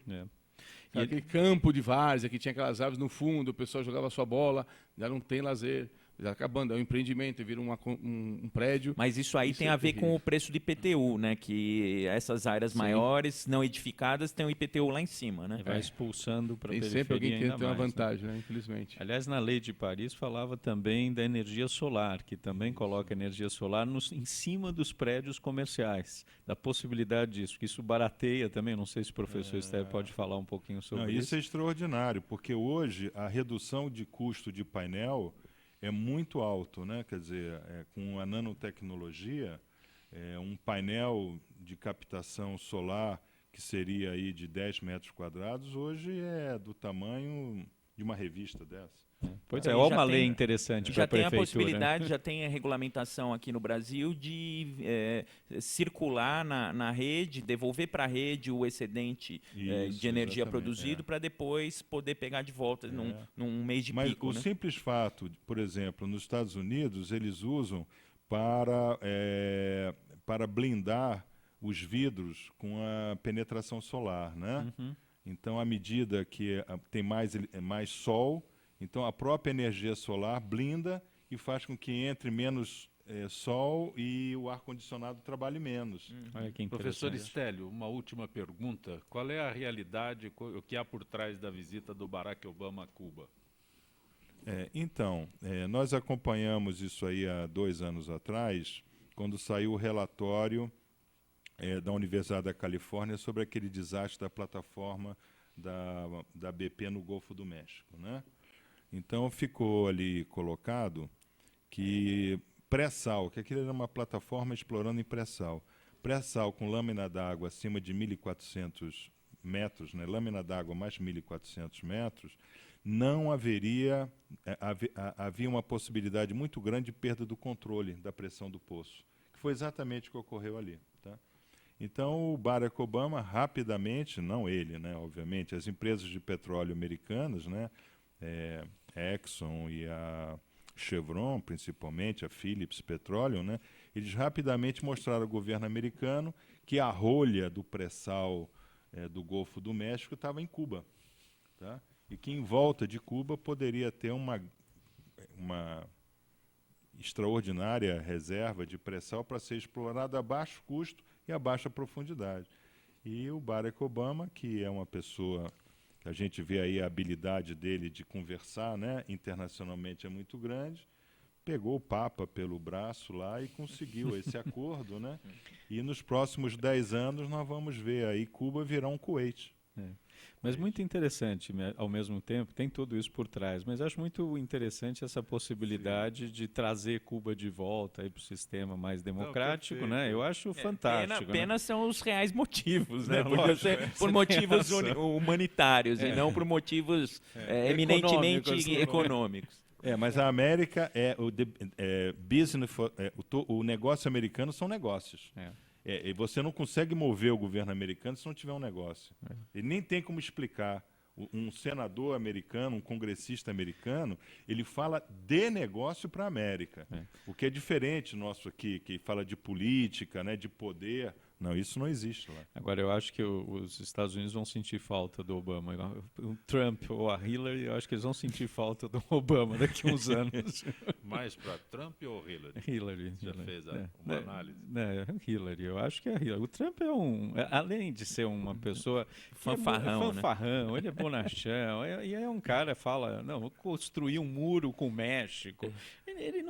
[SPEAKER 4] E aquele campo de várzea que tinha aquelas árvores no fundo, o pessoal jogava sua bola, já não tem lazer. Já acabando, é um empreendimento, vira um prédio.
[SPEAKER 3] Mas isso aí tem a ver com o preço do IPTU, né? Que essas áreas maiores, não edificadas, tem o IPTU lá em cima, né?
[SPEAKER 5] Vai expulsando para a
[SPEAKER 4] periferia. Tem sempre alguém que tem uma vantagem, né? Infelizmente.
[SPEAKER 5] Aliás, na lei de Paris falava também da energia solar, que também coloca energia solar em cima dos prédios comerciais, da possibilidade disso, que isso barateia também. Não sei se o professor Esteve pode falar um pouquinho sobre isso.
[SPEAKER 2] Isso é extraordinário, porque hoje a redução de custo de painel é muito alto, né? Quer dizer, com a nanotecnologia, um painel de captação solar que seria aí de 10 metros quadrados, hoje é do tamanho de uma revista dessa.
[SPEAKER 5] Pois é, uma lei interessante para a prefeitura.
[SPEAKER 3] Já tem a possibilidade, já tem a regulamentação aqui no Brasil de circular na rede, devolver para a rede o excedente de energia produzido para depois poder pegar de volta num mês de pico.
[SPEAKER 2] Mas o simples fato, por exemplo, nos Estados Unidos, eles usam para blindar os vidros com a penetração solar, né? Então, à medida que tem mais sol, então a própria energia solar blinda e faz com que entre menos sol e o ar-condicionado trabalhe menos.
[SPEAKER 1] Professor Stélio, uma última pergunta. Qual é a realidade, o que há por trás da visita do Barack Obama a Cuba?
[SPEAKER 2] Então, nós acompanhamos isso aí há 2 anos atrás, quando saiu o relatório da Universidade da Califórnia sobre aquele desastre da plataforma da BP no Golfo do México, né? Então ficou ali colocado que pré-sal, que aquilo era uma plataforma explorando em pré-sal. Pré-sal com lâmina d'água acima de 1.400 metros, né? Lâmina d'água mais 1.400 metros, não havia uma possibilidade muito grande de perda do controle da pressão do poço, que foi exatamente o que ocorreu ali. Tá? Então o Barack Obama rapidamente, não ele, né, obviamente, as empresas de petróleo americanas, né, Exxon e a Chevron, principalmente, a Phillips Petroleum, né, eles rapidamente mostraram ao governo americano que a rolha do pré-sal do Golfo do México estava em Cuba. Tá? E que em volta de Cuba poderia ter uma extraordinária reserva de pré-sal para ser explorada a baixo custo e a baixa profundidade. E o Barack Obama, que é uma pessoa que a gente vê aí a habilidade dele de conversar, né, internacionalmente é muito grande, pegou o Papa pelo braço lá e conseguiu esse acordo, né? E nos próximos 10 anos nós vamos ver aí Cuba virar um Kuwait,
[SPEAKER 5] Mas muito interessante, ao mesmo tempo, tem tudo isso por trás, mas acho muito interessante essa possibilidade de trazer Cuba de volta para o sistema mais democrático, né? Eu acho fantástico.
[SPEAKER 3] Pena são os reais motivos, né?
[SPEAKER 5] Lógico,
[SPEAKER 3] Podia ser por motivos humanitários e não por motivos eminentemente econômicos.
[SPEAKER 2] Mas a América o negócio americano são negócios. E você não consegue mover o governo americano se não tiver um negócio. E nem tem como explicar. Um senador americano, um congressista americano, ele fala de negócio para a América. O que é diferente nosso aqui, que fala de política, né, de poder. Não, isso não existe lá.
[SPEAKER 5] Agora, eu acho que os Estados Unidos vão sentir falta do Obama. O Trump ou a Hillary, eu acho que eles vão sentir falta do Obama daqui a uns anos.
[SPEAKER 1] Mais para Trump ou Hillary?
[SPEAKER 5] Hillary.
[SPEAKER 1] Já fez uma análise?
[SPEAKER 5] Hillary. Eu acho que é a Hillary. O Trump é além de ser uma pessoa...
[SPEAKER 3] Fanfarrão,
[SPEAKER 5] fanfarrão, ele é bonachão. E é um cara que fala, não, vou construir um muro com o México. Ele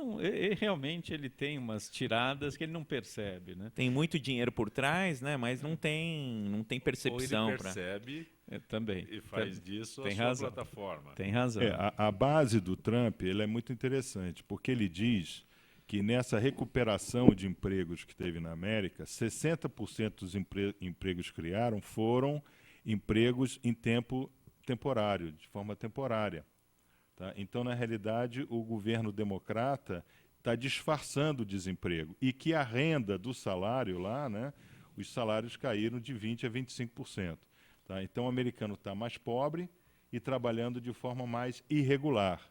[SPEAKER 5] realmente ele tem umas tiradas que ele não percebe, né?
[SPEAKER 3] Tem muito dinheiro por trás, né? Mas não tem percepção.
[SPEAKER 1] Ou ele percebe
[SPEAKER 5] também.
[SPEAKER 1] E faz disso
[SPEAKER 5] tem
[SPEAKER 1] a sua
[SPEAKER 5] razão.
[SPEAKER 1] plataforma.
[SPEAKER 5] Tem razão.
[SPEAKER 2] A base do Trump ele é muito interessante, porque ele diz que nessa recuperação de empregos que teve na América, 60% dos empregos que criaram foram empregos em tempo temporário, de forma temporária. Tá? Então, na realidade, o governo democrata está disfarçando o desemprego e que a renda do salário lá, né, os salários caíram de 20% a 25%. Tá? Então, o americano está mais pobre e trabalhando de forma mais irregular.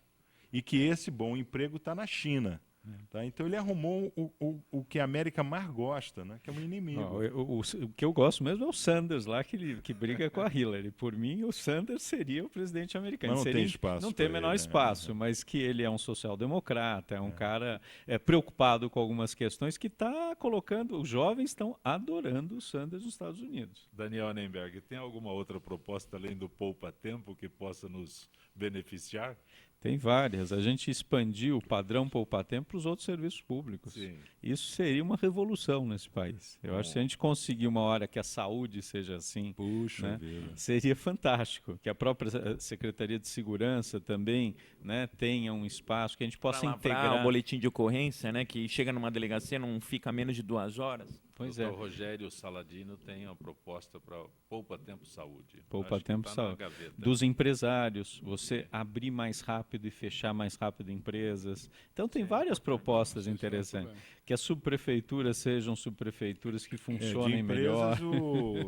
[SPEAKER 2] E que esse bom emprego está na China. Tá? Então, ele arrumou o que a América mais gosta, né? Que é um inimigo.
[SPEAKER 5] O que eu gosto mesmo é o Sanders lá, que briga com a Hillary. Por mim, o Sanders seria o presidente americano.
[SPEAKER 2] Mas não tem espaço.
[SPEAKER 5] Não tem o menor espaço, mas que ele é um social-democrata, é um cara preocupado com algumas questões que está colocando... Os jovens estão adorando o Sanders nos Estados Unidos.
[SPEAKER 1] Daniel Anenberg, tem alguma outra proposta além do poupa-tempo que possa nos beneficiar?
[SPEAKER 5] Tem várias. A gente expandiu o padrão poupa-tempo para os outros serviços públicos.
[SPEAKER 1] Sim.
[SPEAKER 5] Isso seria uma revolução nesse país. Eu acho que se a gente conseguir uma hora que a saúde seja assim,
[SPEAKER 2] Puxa,
[SPEAKER 5] né, seria fantástico. Que a própria Secretaria de Segurança também, né, tenha um espaço que a gente possa integrar
[SPEAKER 3] o boletim de ocorrência, né, que chega numa delegacia não fica menos de 2 horas.
[SPEAKER 5] Pois
[SPEAKER 1] o Dr. Rogério Saladino tem a proposta para poupa-tempo saúde.
[SPEAKER 5] Poupa-tempo saúde. Dos empresários, você abrir mais rápido e fechar mais rápido empresas. Então tem várias propostas interessantes. Que as subprefeituras sejam subprefeituras que funcionem melhor.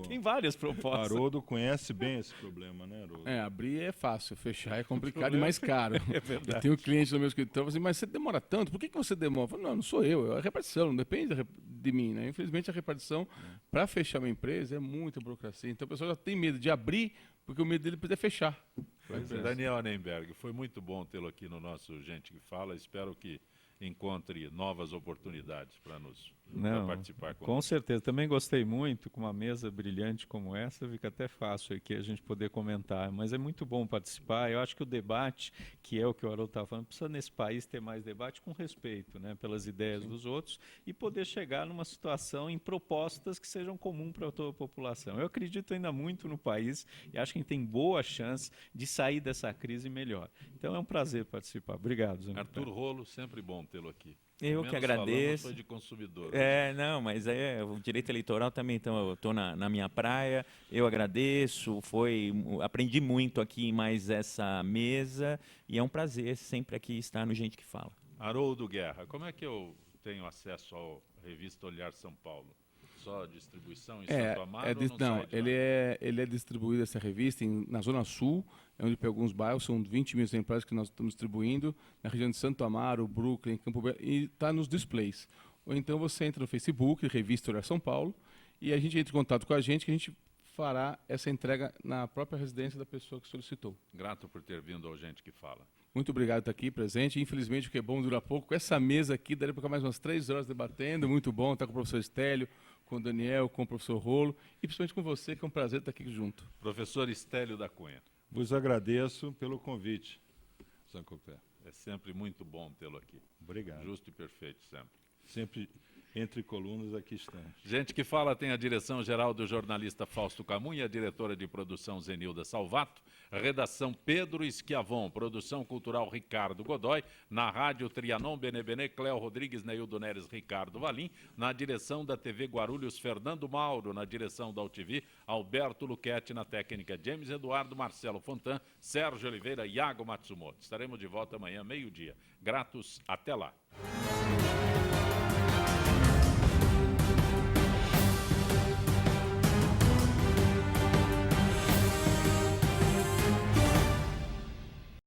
[SPEAKER 5] Tem várias propostas.
[SPEAKER 2] Haroldo conhece bem esse problema, né, Haroldo?
[SPEAKER 4] Abrir é fácil, fechar é complicado e mais caro.
[SPEAKER 5] É verdade.
[SPEAKER 4] Eu tenho cliente no meu escritório, assim, mas você demora tanto, por que você demora? Eu falo, não sou eu, é a repartição, não depende de mim, né? Infelizmente a repartição, para fechar uma empresa, é muita burocracia. Então o pessoal já tem medo de abrir, porque o medo dele é fechar.
[SPEAKER 1] Daniel Anenberg, foi muito bom tê-lo aqui no nosso Gente que Fala. Espero que encontre novas oportunidades para participar
[SPEAKER 5] com certeza. Também gostei muito, com uma mesa brilhante como essa, fica até fácil aqui a gente poder comentar, mas é muito bom participar. Eu acho que o debate, que é o que o Haroldo estava falando, precisa nesse país ter mais debate com respeito, né, pelas ideias dos outros e poder chegar numa situação em propostas que sejam comuns para toda a população. Eu acredito ainda muito no país e acho que a gente tem boa chance de sair dessa crise melhor. Então é um prazer participar. Obrigado, Zé.
[SPEAKER 1] Arthur Rolo, sempre bom tê-lo aqui.
[SPEAKER 3] Eu que agradeço.
[SPEAKER 1] Foi de consumidor.
[SPEAKER 3] Não, mas o direito eleitoral também, então eu estou na minha praia. Eu agradeço, aprendi muito aqui em mais essa mesa e é um prazer sempre aqui estar no Gente que Fala.
[SPEAKER 1] Haroldo Guerra, como é que eu tenho acesso à revista Olhar São Paulo? Só distribuição em Santo Amaro?
[SPEAKER 4] Ele é distribuído essa revista na Zona Sul, onde pegou alguns bairros, são 20 mil exemplares que nós estamos distribuindo, na região de Santo Amaro, Brooklyn, Campo Belo, e está nos displays. Ou então você entra no Facebook, Revista Olhar São Paulo, e a gente entra em contato com a gente, que a gente fará essa entrega na própria residência da pessoa que solicitou.
[SPEAKER 1] Grato por ter vindo ao Gente que Fala.
[SPEAKER 4] Muito obrigado por estar aqui presente. Infelizmente, o que é bom dura pouco. Com essa mesa aqui, daria para ficar mais umas 3 horas debatendo. Muito bom estar com o professor Estélio, com o Daniel, com o professor Rolo e principalmente com você, que é um prazer estar aqui junto.
[SPEAKER 1] Professor Estélio da Cunha.
[SPEAKER 2] Vos agradeço pelo convite, Sancopé.
[SPEAKER 1] É sempre muito bom tê-lo aqui.
[SPEAKER 2] Obrigado.
[SPEAKER 1] Justo e perfeito sempre.
[SPEAKER 2] Sempre entre colunas aqui estamos.
[SPEAKER 1] Gente que fala tem a direção-geral do jornalista Fausto Camunha, a diretora de produção Zenilda Salvato, a redação Pedro Schiavon, produção cultural Ricardo Godoy, na rádio Trianon Benebene, Cléo Rodrigues, Neildo Neres, Ricardo Valim, na direção da TV Guarulhos, Fernando Mauro, na direção da UTV, Alberto Luquete, na técnica James Eduardo, Marcelo Fontan, Sérgio Oliveira e Iago Matsumoto. Estaremos de volta amanhã, meio-dia. Gratos, até lá.